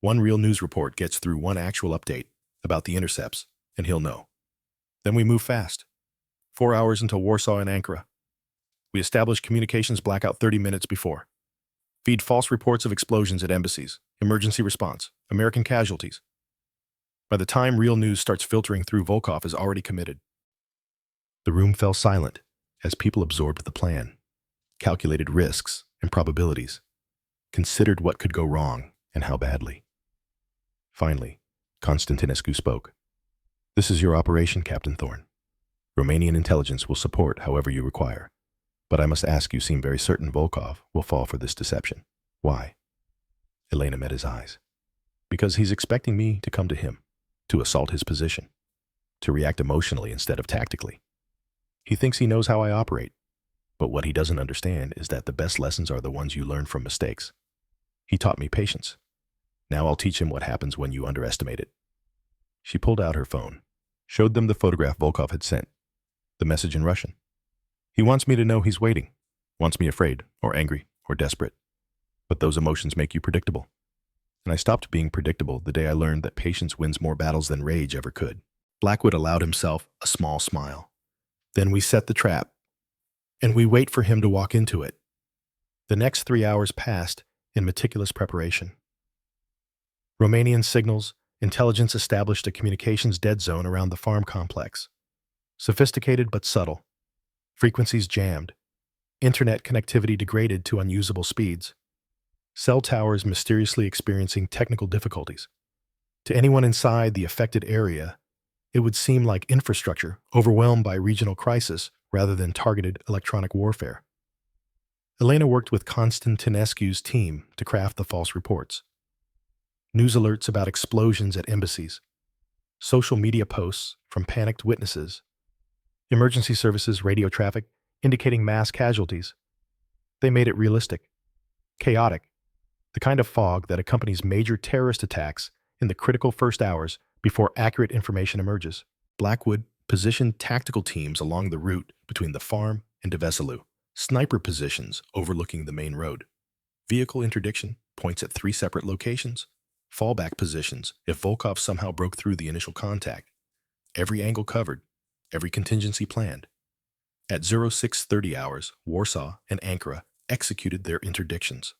One real news report gets through one actual update about the intercepts, and he'll know. Then we move fast. 4 hours until Warsaw and Ankara. We establish communications blackout 30 minutes before. Feed false reports of explosions at embassies, emergency response, American casualties. By the time real news starts filtering through, Volkov is already committed. The room fell silent as people absorbed the plan, calculated risks and probabilities, considered what could go wrong and how badly. Finally, Constantinescu spoke. This is your operation, Captain Thorne. Romanian intelligence will support however you require. But I must ask, you seem very certain Volkov will fall for this deception. Why? Elena met his eyes. Because he's expecting me to come to him, to assault his position, to react emotionally instead of tactically. He thinks he knows how I operate, but what he doesn't understand is that the best lessons are the ones you learn from mistakes. He taught me patience. Now I'll teach him what happens when you underestimate it. She pulled out her phone, showed them the photograph Volkov had sent, the message in Russian. He wants me to know he's waiting, wants me afraid, or angry, or desperate. But those emotions make you predictable. And I stopped being predictable the day I learned that patience wins more battles than rage ever could. Blackwood allowed himself a small smile. Then we set the trap, and we wait for him to walk into it. The next 3 hours passed in meticulous preparation. Romanian signals, intelligence established a communications dead zone around the farm complex. Sophisticated but subtle. Frequencies jammed. Internet connectivity degraded to unusable speeds. Cell towers mysteriously experiencing technical difficulties. To anyone inside the affected area, it would seem like infrastructure overwhelmed by regional crisis rather than targeted electronic warfare. Elena worked with Constantinescu's team to craft the false reports. News alerts about explosions at embassies. Social media posts from panicked witnesses. Emergency services radio traffic indicating mass casualties. They made it realistic, chaotic, the kind of fog that accompanies major terrorist attacks in the critical first hours before accurate information emerges. Blackwood positioned tactical teams along the route between the farm and de Veselu, sniper positions overlooking the main road. Vehicle interdiction points at 3 separate locations, fallback positions if Volkov somehow broke through the initial contact. Every angle covered, every contingency planned. At 0630 hours, Warsaw and Ankara executed their interdictions.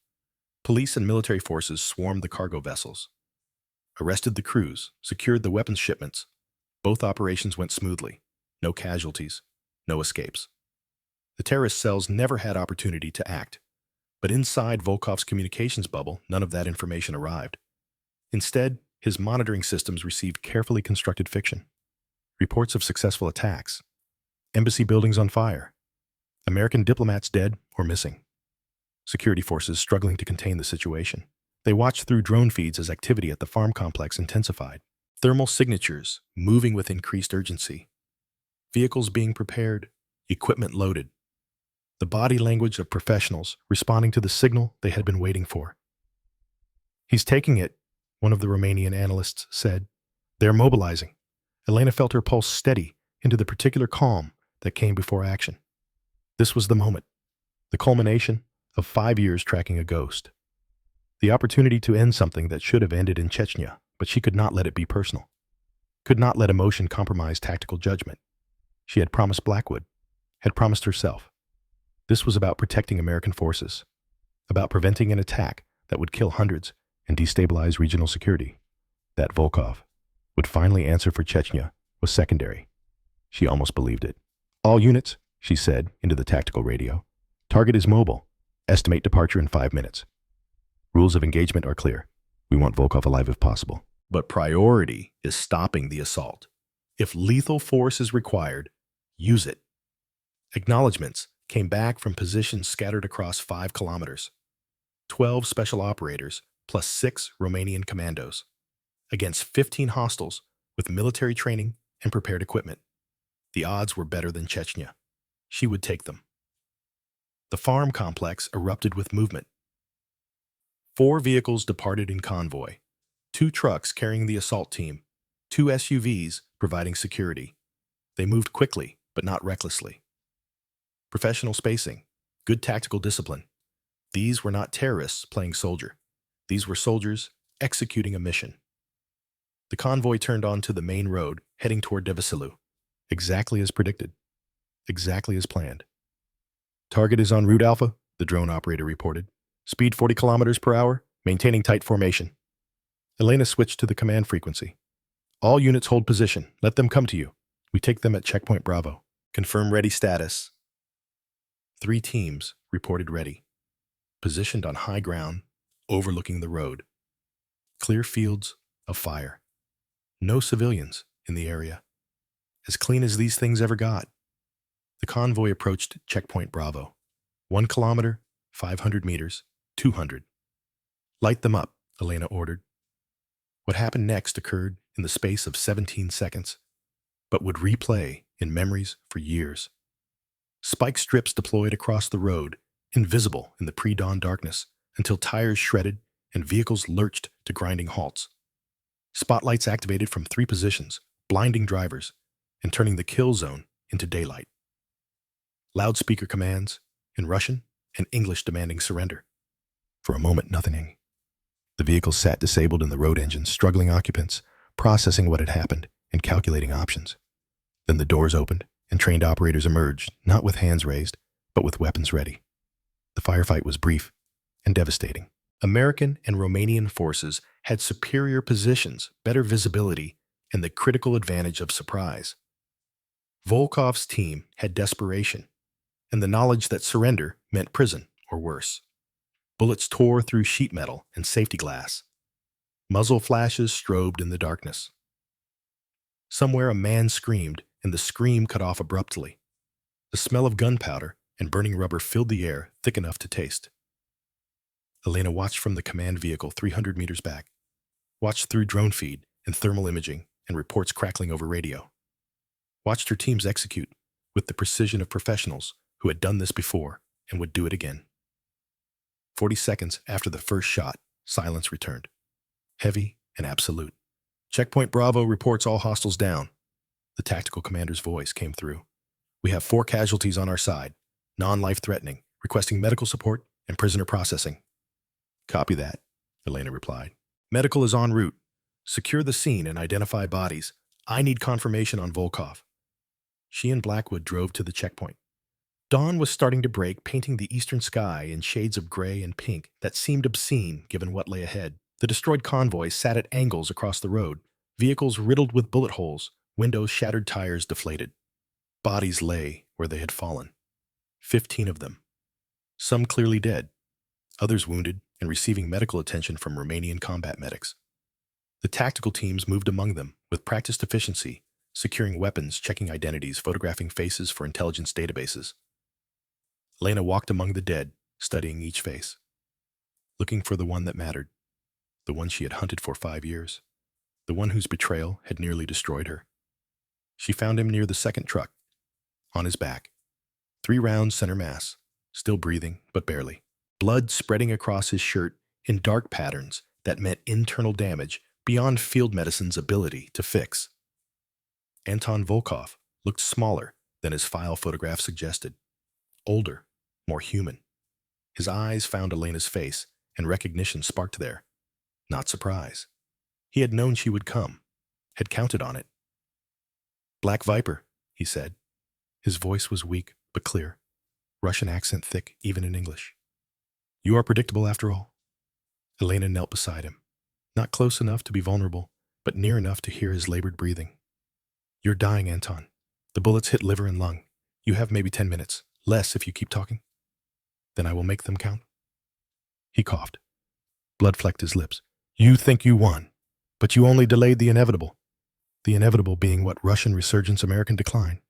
Police and military forces swarmed the cargo vessels, arrested the crews, secured the weapons shipments. Both operations went smoothly. No casualties, no escapes. The terrorist cells never had opportunity to act, but inside Volkov's communications bubble, none of that information arrived. Instead, his monitoring systems received carefully constructed fiction. Reports of successful attacks, embassy buildings on fire, American diplomats dead or missing, security forces struggling to contain the situation. They watched through drone feeds as activity at the farm complex intensified, thermal signatures moving with increased urgency, vehicles being prepared, equipment loaded, the body language of professionals responding to the signal they had been waiting for. He's taking it, one of the Romanian analysts said. They're mobilizing. Elena felt her pulse steady into the particular calm that came before action. This was the moment, the culmination of 5 years tracking a ghost. The opportunity to end something that should have ended in Chechnya, but she could not let it be personal. Could not let emotion compromise tactical judgment. She had promised Blackwood, had promised herself. This was about protecting American forces, about preventing an attack that would kill hundreds and destabilize regional security. That Volkov would finally answer for Chechnya was secondary. She almost believed it. "All units," she said into the tactical radio. "Target is mobile. Estimate departure in 5 minutes. Rules of engagement are clear. We want Volkov alive if possible. But priority is stopping the assault. If lethal force is required, use it." Acknowledgements came back from positions scattered across 5 kilometers. 12 special operators plus 6 Romanian commandos against 15 hostiles with military training and prepared equipment. The odds were better than Chechnya. She would take them. The farm complex erupted with movement. 4 vehicles departed in convoy, 2 trucks carrying the assault team, 2 SUVs providing security. They moved quickly, but not recklessly. Professional spacing, good tactical discipline. These were not terrorists playing soldier. These were soldiers executing a mission. The convoy turned onto the main road, heading toward Devasilu. Exactly as predicted. Exactly as planned. "Target is en route, Alpha," the drone operator reported. "Speed 40 kilometers per hour, maintaining tight formation." Elena switched to the command frequency. "All units hold position. Let them come to you. We take them at checkpoint Bravo. Confirm ready status." 3 teams reported ready, positioned on high ground, overlooking the road. Clear fields of fire. No civilians in the area. As clean as these things ever got. The convoy approached checkpoint Bravo. 1 kilometer, 500 meters, 200. "Light them up," Elena ordered. What happened next occurred in the space of 17 seconds, but would replay in memories for years. Spike strips deployed across the road, invisible in the pre-dawn darkness, until tires shredded and vehicles lurched to grinding halts. Spotlights activated from 3 positions, blinding drivers and turning the kill zone into daylight. Loudspeaker commands, in Russian and English demanding surrender. For a moment, nothing. The vehicles sat disabled in the road engines, struggling occupants, processing what had happened and calculating options. Then the doors opened and trained operators emerged, not with hands raised, but with weapons ready. The firefight was brief and devastating. American and Romanian forces had superior positions, better visibility, and the critical advantage of surprise. Volkov's team had desperation and the knowledge that surrender meant prison or worse. Bullets tore through sheet metal and safety glass. Muzzle flashes strobed in the darkness. Somewhere a man screamed, and the scream cut off abruptly. The smell of gunpowder and burning rubber filled the air thick enough to taste. Elena watched from the command vehicle 300 meters back, watched through drone feed and thermal imaging and reports crackling over radio. Watched her teams execute with the precision of professionals who had done this before and would do it again. 40 seconds after the first shot, silence returned. Heavy and absolute. "Checkpoint Bravo reports all hostiles down." The tactical commander's voice came through. "We have 4 casualties on our side, non-life-threatening, requesting medical support and prisoner processing." "Copy that," Elena replied. "Medical is en route. Secure the scene and identify bodies. I need confirmation on Volkov." She and Blackwood drove to the checkpoint. Dawn was starting to break, painting the eastern sky in shades of gray and pink that seemed obscene given what lay ahead. The destroyed convoy sat at angles across the road, vehicles riddled with bullet holes, windows shattered, tires deflated. Bodies lay where they had fallen. 15 of them. Some clearly dead, others wounded and receiving medical attention from Romanian combat medics. The tactical teams moved among them with practiced efficiency, securing weapons, checking identities, photographing faces for intelligence databases. Elena walked among the dead, studying each face, looking for the one that mattered, the one she had hunted for 5 years, the one whose betrayal had nearly destroyed her. She found him near the second truck, on his back, 3 rounds center mass, still breathing, but barely. Blood spreading across his shirt in dark patterns that meant internal damage beyond field medicine's ability to fix. Anton Volkov looked smaller than his file photograph suggested, older, more human. His eyes found Elena's face, and recognition sparked there. Not surprise. He had known she would come, had counted on it. "Black Viper," he said. His voice was weak but clear. Russian accent thick even in English. You are predictable after all. Elena knelt beside him, not close enough to be vulnerable, but near enough to hear his labored breathing. You're dying, Anton. The bullets hit liver and lung. You have maybe 10 minutes, less if you keep talking. Then I will make them count. He coughed. Blood flecked his lips. You think you won, but you only delayed the inevitable. The inevitable being what Russian resurgence, American decline.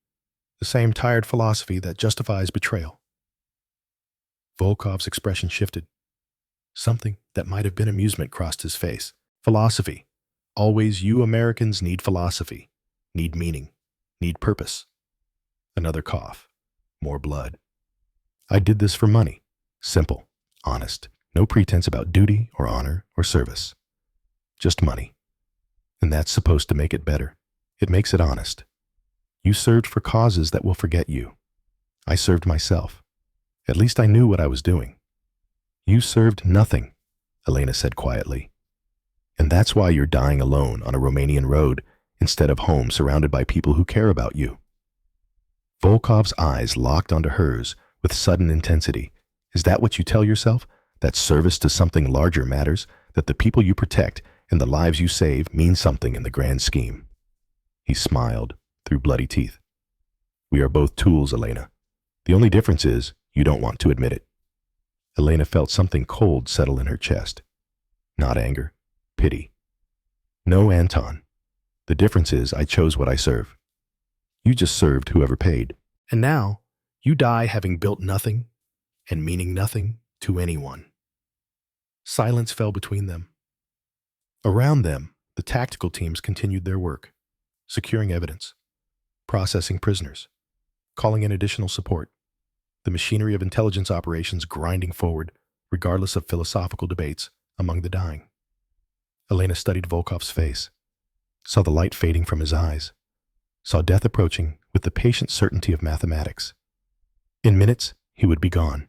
The same tired philosophy that justifies betrayal. Volkov's expression shifted. Something that might have been amusement crossed his face. Philosophy. Always you Americans need philosophy, need meaning, need purpose. Another cough. More blood. I did this for money. Simple, honest, no pretense about duty or honor or service. Just money. And that's supposed to make it better. It makes it honest. You served for causes that will forget you. I served myself. At least I knew what I was doing. You served nothing, Elena said quietly. And that's why you're dying alone on a Romanian road instead of home surrounded by people who care about you. Volkov's eyes locked onto hers with sudden intensity. Is that what you tell yourself? That service to something larger matters? That the people you protect and the lives you save mean something in the grand scheme? He smiled through bloody teeth. We are both tools, Elena. The only difference is you don't want to admit it. Elena felt something cold settle in her chest. Not anger, pity. No, Anton. The difference is I chose what I serve. You just served whoever paid. And now, you die having built nothing and meaning nothing to anyone. Silence fell between them. Around them, the tactical teams continued their work, securing evidence, processing prisoners, calling in additional support, the machinery of intelligence operations grinding forward, regardless of philosophical debates among the dying. Elena studied Volkov's face, saw the light fading from his eyes, saw death approaching with the patient certainty of mathematics. In minutes, he would be gone.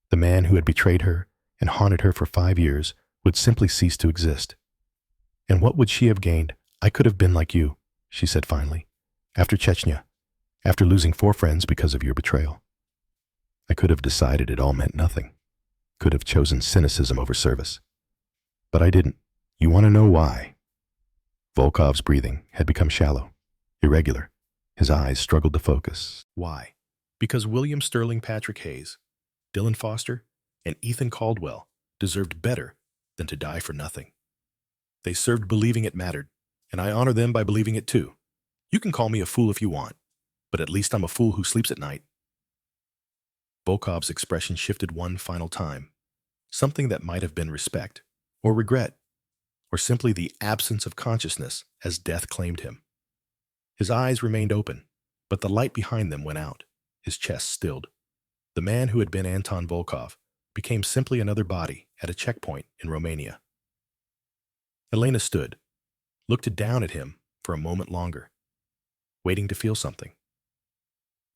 The man who had betrayed her and haunted her for 5 years would simply cease to exist. And what would she have gained? I could have been like you, she said finally, after Chechnya, after losing 4 friends because of your betrayal. I could have decided it all meant nothing, could have chosen cynicism over service. But I didn't. You want to know why? Volkov's breathing had become shallow, irregular. His eyes struggled to focus. Why? Because William Sterling Patrick Hayes, Dylan Foster, and Ethan Caldwell deserved better than to die for nothing. They served believing it mattered, and I honor them by believing it too. You can call me a fool if you want, but at least I'm a fool who sleeps at night. Volkov's expression shifted one final time, something that might have been respect, or regret, or simply the absence of consciousness as death claimed him. His eyes remained open, but the light behind them went out, his chest stilled. The man who had been Anton Volkov became simply another body at a checkpoint in Romania. Elena stood, looked down at him for a moment longer, waiting to feel something.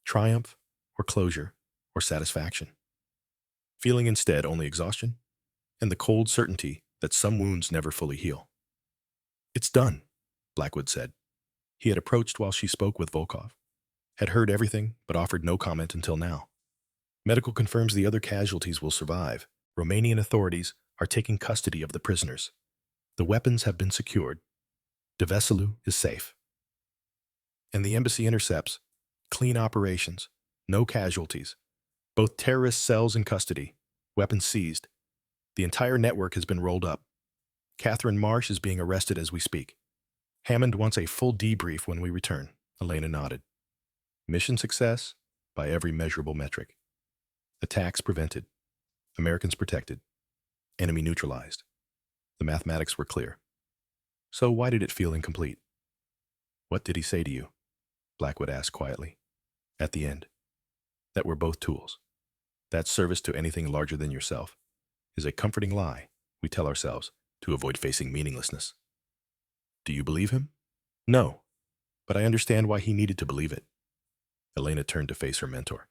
Triumph, or closure, or satisfaction. Feeling instead only exhaustion and the cold certainty that some wounds never fully heal. It's done, Blackwood said. He had approached while she spoke with Volkov, had heard everything but offered no comment until now. Medical confirms the other casualties will survive. Romanian authorities are taking custody of the prisoners. The weapons have been secured. De Veselu is safe. And the embassy intercepts. Clean operations. No casualties. Both terrorist cells in custody. Weapons seized. The entire network has been rolled up. Catherine Marsh is being arrested as we speak. Hammond wants a full debrief when we return. Elena nodded. Mission success by every measurable metric. Attacks prevented. Americans protected. Enemy neutralized. The mathematics were clear. So why did it feel incomplete? What did he say to you? Blackwood asked quietly. At the end. That we're both tools. That service to anything larger than yourself is a comforting lie we tell ourselves to avoid facing meaninglessness. Do you believe him? No, but I understand why he needed to believe it. Elena turned to face her mentor.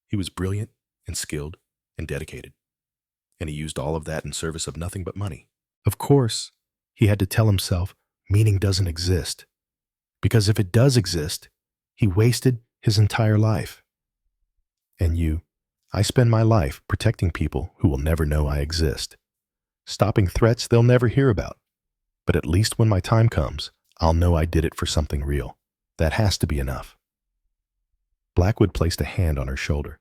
He was brilliant and skilled and dedicated, and he used all of that in service of nothing but money. Of course, he had to tell himself meaning doesn't exist, because if it does exist, he wasted his entire life. And you, I spend my life protecting people who will never know I exist, stopping threats they'll never hear about. But at least when my time comes, I'll know I did it for something real. That has to be enough. Blackwood placed a hand on her shoulder.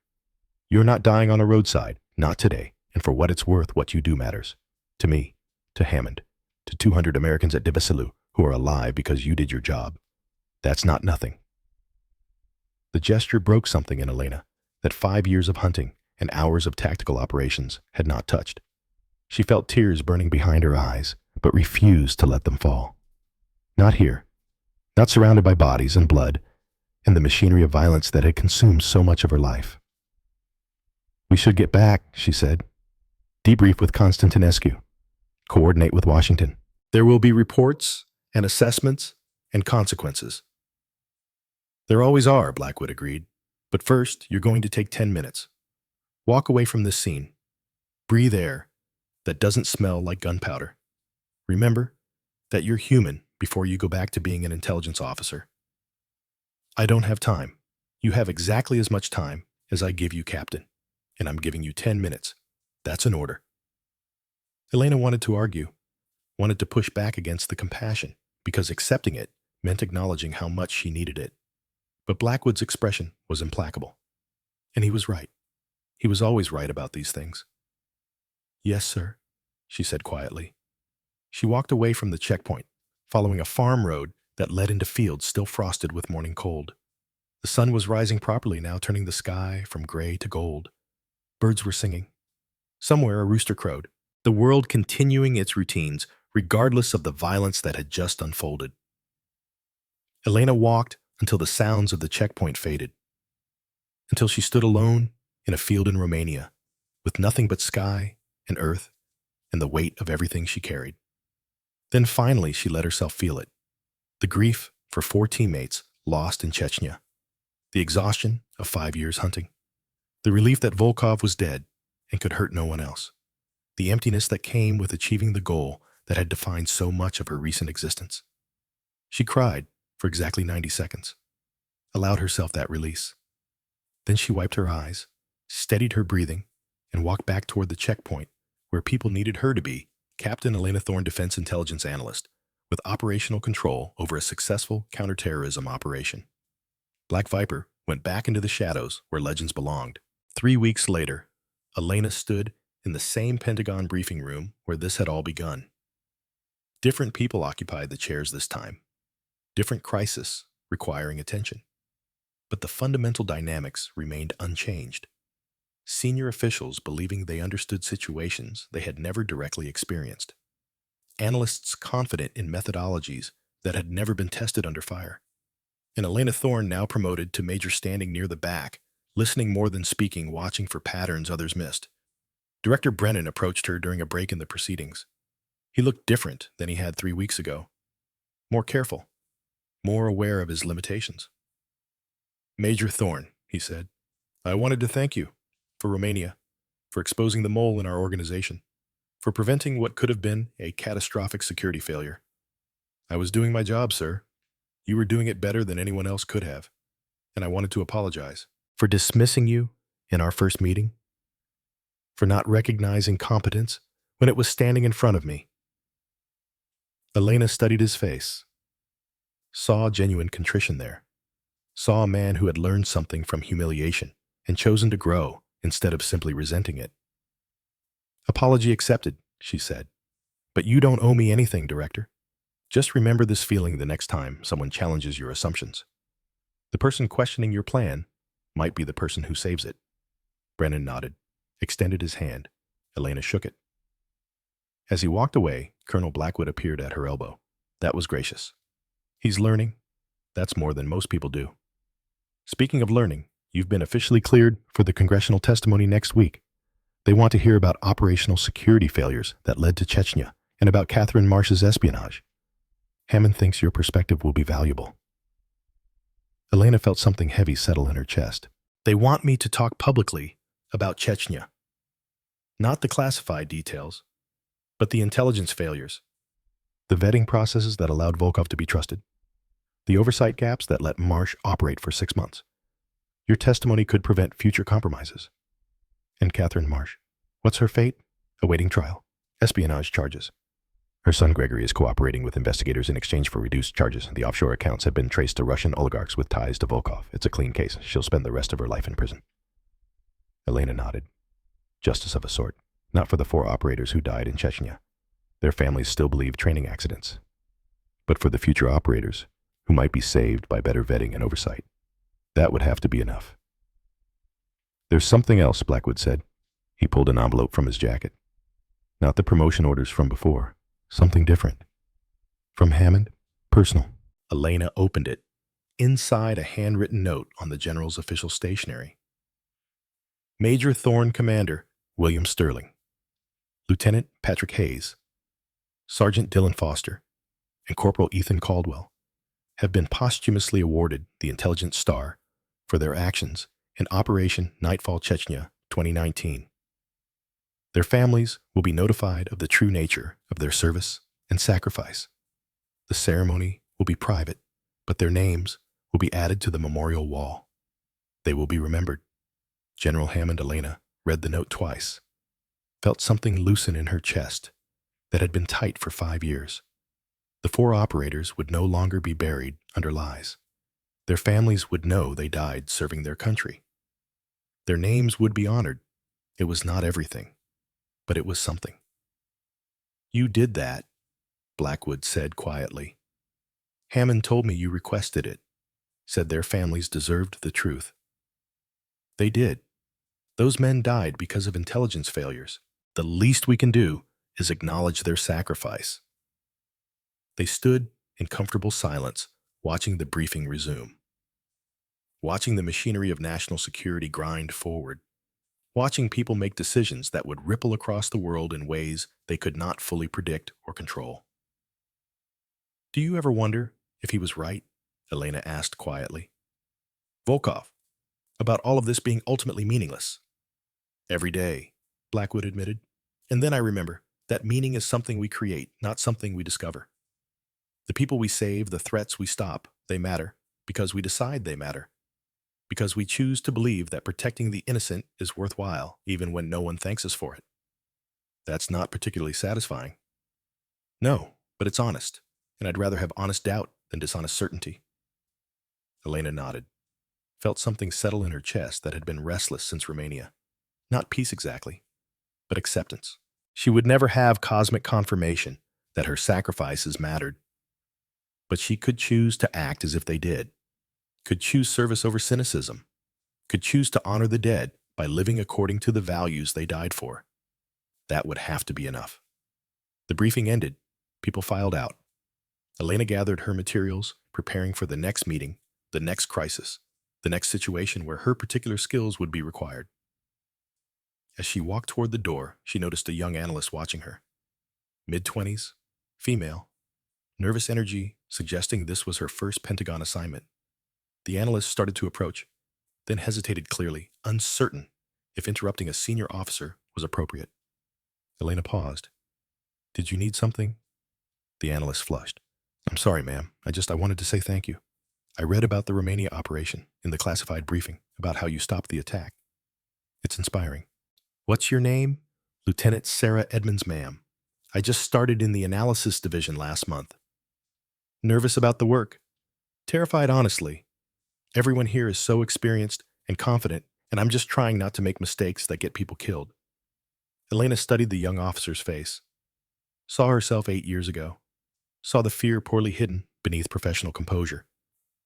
You're not dying on a roadside, not today, and for what it's worth, what you do matters. To me, to Hammond, to 200 Americans at Divisilu who are alive because you did your job. That's not nothing. The gesture broke something in Elena that 5 years of hunting and hours of tactical operations had not touched. She felt tears burning behind her eyes, but refused to let them fall. Not here, not surrounded by bodies and blood and the machinery of violence that had consumed so much of her life. We should get back, she said. Debrief with Constantinescu. Coordinate with Washington. There will be reports and assessments and consequences. There always are, Blackwood agreed. But first, you're going to take 10 minutes. Walk away from this scene. Breathe air that doesn't smell like gunpowder. Remember that you're human before you go back to being an intelligence officer. I don't have time. You have exactly as much time as I give you, Captain, and I'm giving you 10 minutes. That's an order. Elena wanted to argue, wanted to push back against the compassion, because accepting it meant acknowledging how much she needed it. But Blackwood's expression was implacable. And he was right. He was always right about these things. Yes, sir, she said quietly. She walked away from the checkpoint, following a farm road that led into fields still frosted with morning cold. The sun was rising properly now, turning the sky from gray to gold. Birds were singing. Somewhere a rooster crowed, the world continuing its routines, regardless of the violence that had just unfolded. Elena walked until the sounds of the checkpoint faded, until she stood alone in a field in Romania, with nothing but sky and earth and the weight of everything she carried. Then finally she let herself feel it. The grief for 4 teammates lost in Chechnya, the exhaustion of 5 years hunting, the relief that Volkov was dead and could hurt no one else, the emptiness that came with achieving the goal that had defined so much of her recent existence. She cried for exactly 90 seconds, allowed herself that release. Then she wiped her eyes, steadied her breathing, and walked back toward the checkpoint where people needed her to be, Captain Elena Thorne, Defense Intelligence Analyst, with operational control over a successful counterterrorism operation. Black Viper went back into the shadows where legends belonged. 3 weeks later, Elena stood in the same Pentagon briefing room where this had all begun. Different people occupied the chairs this time. Different crises requiring attention. But the fundamental dynamics remained unchanged. Senior officials believing they understood situations they had never directly experienced. Analysts confident in methodologies that had never been tested under fire. And Elena Thorne, now promoted to major, standing near the back, listening more than speaking, watching for patterns others missed. Director Brennan approached her during a break in the proceedings. He looked different than he had 3 weeks ago. More careful, more aware of his limitations. Major Thorne, he said, I wanted to thank you for Romania, for exposing the mole in our organization, for preventing what could have been a catastrophic security failure. I was doing my job, sir. You were doing it better than anyone else could have, and I wanted to apologize for dismissing you in our first meeting, for not recognizing competence when it was standing in front of me. Elena studied his face, saw genuine contrition there, saw a man who had learned something from humiliation and chosen to grow instead of simply resenting it. Apology accepted, she said. But you don't owe me anything, Director. Just remember this feeling the next time someone challenges your assumptions. The person questioning your plan might be the person who saves it. Brennan nodded, extended his hand. Elena shook it. As he walked away, Colonel Blackwood appeared at her elbow. That was gracious. He's learning. That's more than most people do. Speaking of learning, you've been officially cleared for the congressional testimony next week. They want to hear about operational security failures that led to Chechnya and about Catherine Marsh's espionage. Hammond thinks your perspective will be valuable. Elena felt something heavy settle in her chest. They want me to talk publicly about Chechnya. Not the classified details, but the intelligence failures. The vetting processes that allowed Volkov to be trusted. The oversight gaps that let Marsh operate for 6 months. Your testimony could prevent future compromises. And Catherine Marsh. What's her fate? Awaiting trial. Espionage charges. Her son Gregory is cooperating with investigators in exchange for reduced charges. The offshore accounts have been traced to Russian oligarchs with ties to Volkov. It's a clean case. She'll spend the rest of her life in prison. Elena nodded. Justice of a sort. Not for the 4 operators who died in Chechnya. Their families still believe training accidents. But for the future operators, who might be saved by better vetting and oversight. That would have to be enough. There's something else, Blackwood said. He pulled an envelope from his jacket. Not the promotion orders from before. Something different. From Hammond, personal. Elena opened it. Inside, a handwritten note on the general's official stationery. Major Thorne Commander William Sterling, Lieutenant Patrick Hayes, Sergeant Dylan Foster, and Corporal Ethan Caldwell have been posthumously awarded the Intelligence Star for their actions in Operation Nightfall Chechnya 2019. Their families will be notified of the true nature of their service and sacrifice. The ceremony will be private, but their names will be added to the memorial wall. They will be remembered. General Hammond Elena read the note twice, felt something loosen in her chest that had been tight for 5 years. The 4 operators would no longer be buried under lies. Their families would know they died serving their country. Their names would be honored. It was not everything, but it was something. You did that, Blackwood said quietly. Hammond told me you requested it, said their families deserved the truth. They did. Those men died because of intelligence failures. The least we can do is acknowledge their sacrifice. They stood in comfortable silence, watching the briefing resume. Watching the machinery of national security grind forward. Watching people make decisions that would ripple across the world in ways they could not fully predict or control. Do you ever wonder if he was right? Elena asked quietly. Volkov, about all of this being ultimately meaningless. Every day, Blackwood admitted. And then I remember that meaning is something we create, not something we discover. The people we save, the threats we stop, they matter because we decide they matter. Because we choose to believe that protecting the innocent is worthwhile, even when no one thanks us for it. That's not particularly satisfying. No, but it's honest, and I'd rather have honest doubt than dishonest certainty. Elena nodded, felt something settle in her chest that had been restless since Romania. Not peace exactly, but acceptance. She would never have cosmic confirmation that her sacrifices mattered. But she could choose to act as if they did. Could choose service over cynicism, could choose to honor the dead by living according to the values they died for. That would have to be enough. The briefing ended. People filed out. Elena gathered her materials, preparing for the next meeting, the next crisis, the next situation where her particular skills would be required. As she walked toward the door, she noticed a young analyst watching her. Mid-20s, female, nervous energy suggesting this was her first Pentagon assignment. The analyst started to approach, then hesitated clearly, uncertain if interrupting a senior officer was appropriate. Elena paused. Did you need something? The analyst flushed. I'm sorry, ma'am. I wanted to say thank you. I read about the Romania operation in the classified briefing about how you stopped the attack. It's inspiring. What's your name? Lieutenant Sarah Edmonds, ma'am. I just started in the analysis division last month. Nervous about the work. Terrified, honestly. Everyone here is so experienced and confident, and I'm just trying not to make mistakes that get people killed. Elena studied the young officer's face. Saw herself 8 years ago. Saw the fear poorly hidden beneath professional composure.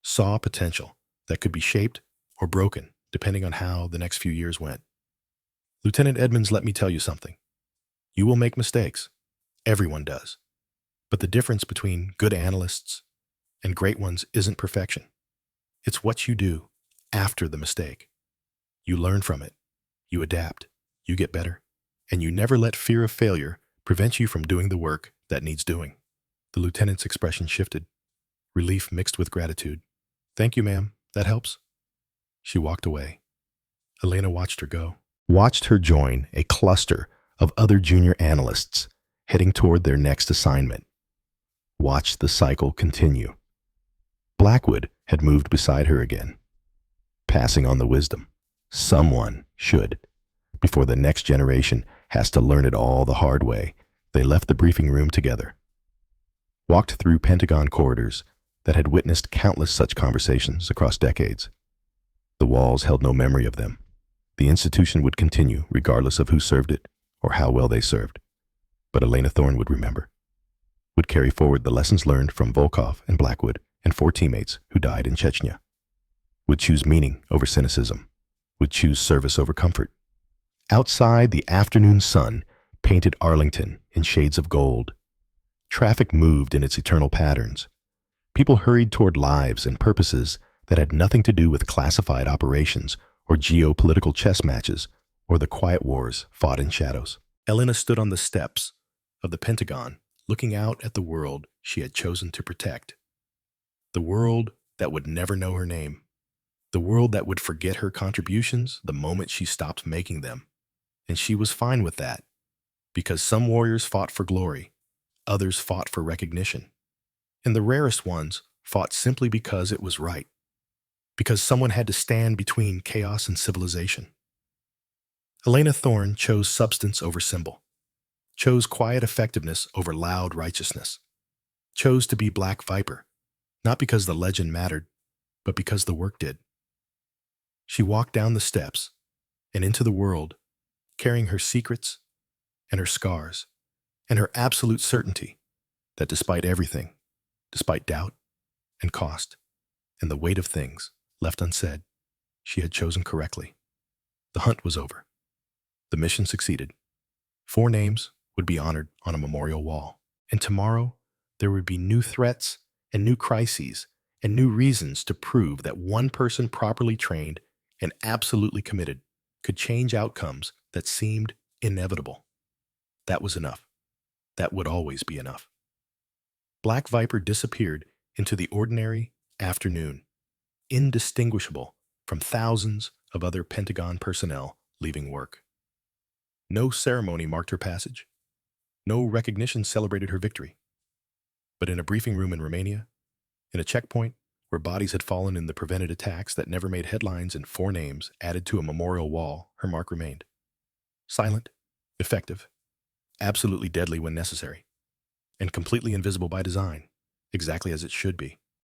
Saw potential that could be shaped or broken depending on how the next few years went. Lieutenant Edmonds, let me tell you something. You will make mistakes. Everyone does. But the difference between good analysts and great ones isn't perfection. It's what you do after the mistake. You learn from it. You adapt. You get better. And you never let fear of failure prevent you from doing the work that needs doing. The lieutenant's expression shifted. Relief mixed with gratitude. Thank you, ma'am. That helps. She walked away. Elena watched her go. Watched her join a cluster of other junior analysts heading toward their next assignment. Watched the cycle continue. Blackwood had moved beside her again, passing on the wisdom. Someone should before the next generation has to learn it all the hard way, they left the briefing room together, walked through Pentagon corridors that had witnessed countless such conversations across decades. The walls held no memory of them. The institution would continue regardless of who served it or how well they served. But Elena Thorne would remember, would carry forward the lessons learned from Volkov and Blackwood and 4 teammates who died in Chechnya, would choose meaning over cynicism, would choose service over comfort. Outside, the afternoon sun painted Arlington in shades of gold. Traffic moved in its eternal patterns. People hurried toward lives and purposes that had nothing to do with classified operations or geopolitical chess matches or the quiet wars fought in shadows. Elena stood on the steps of the Pentagon, looking out at the world she had chosen to protect. The world that would never know her name. The world that would forget her contributions the moment she stopped making them. And she was fine with that, because some warriors fought for glory, others fought for recognition, and the rarest ones fought simply because it was right, because someone had to stand between chaos and civilization. Elena Thorne chose substance over symbol, chose quiet effectiveness over loud righteousness, chose to be Black Viper, not because the legend mattered, but because the work did. She walked down the steps and into the world, carrying her secrets and her scars and her absolute certainty that despite everything, despite doubt and cost and the weight of things left unsaid, she had chosen correctly. The hunt was over. The mission succeeded. 4 names would be honored on a memorial wall. And tomorrow, there would be new threats and new crises and new reasons to prove that one person properly trained and absolutely committed could change outcomes that seemed inevitable. That was enough. That would always be enough. Black Viper disappeared into the ordinary afternoon, indistinguishable from thousands of other Pentagon personnel leaving work. No ceremony marked her passage. No recognition celebrated her victory. But in a briefing room in Romania, in a checkpoint where bodies had fallen in the prevented attacks that never made headlines and 4 names added to a memorial wall, her mark remained. Silent, effective, absolutely deadly when necessary, and completely invisible by design, exactly as it should be.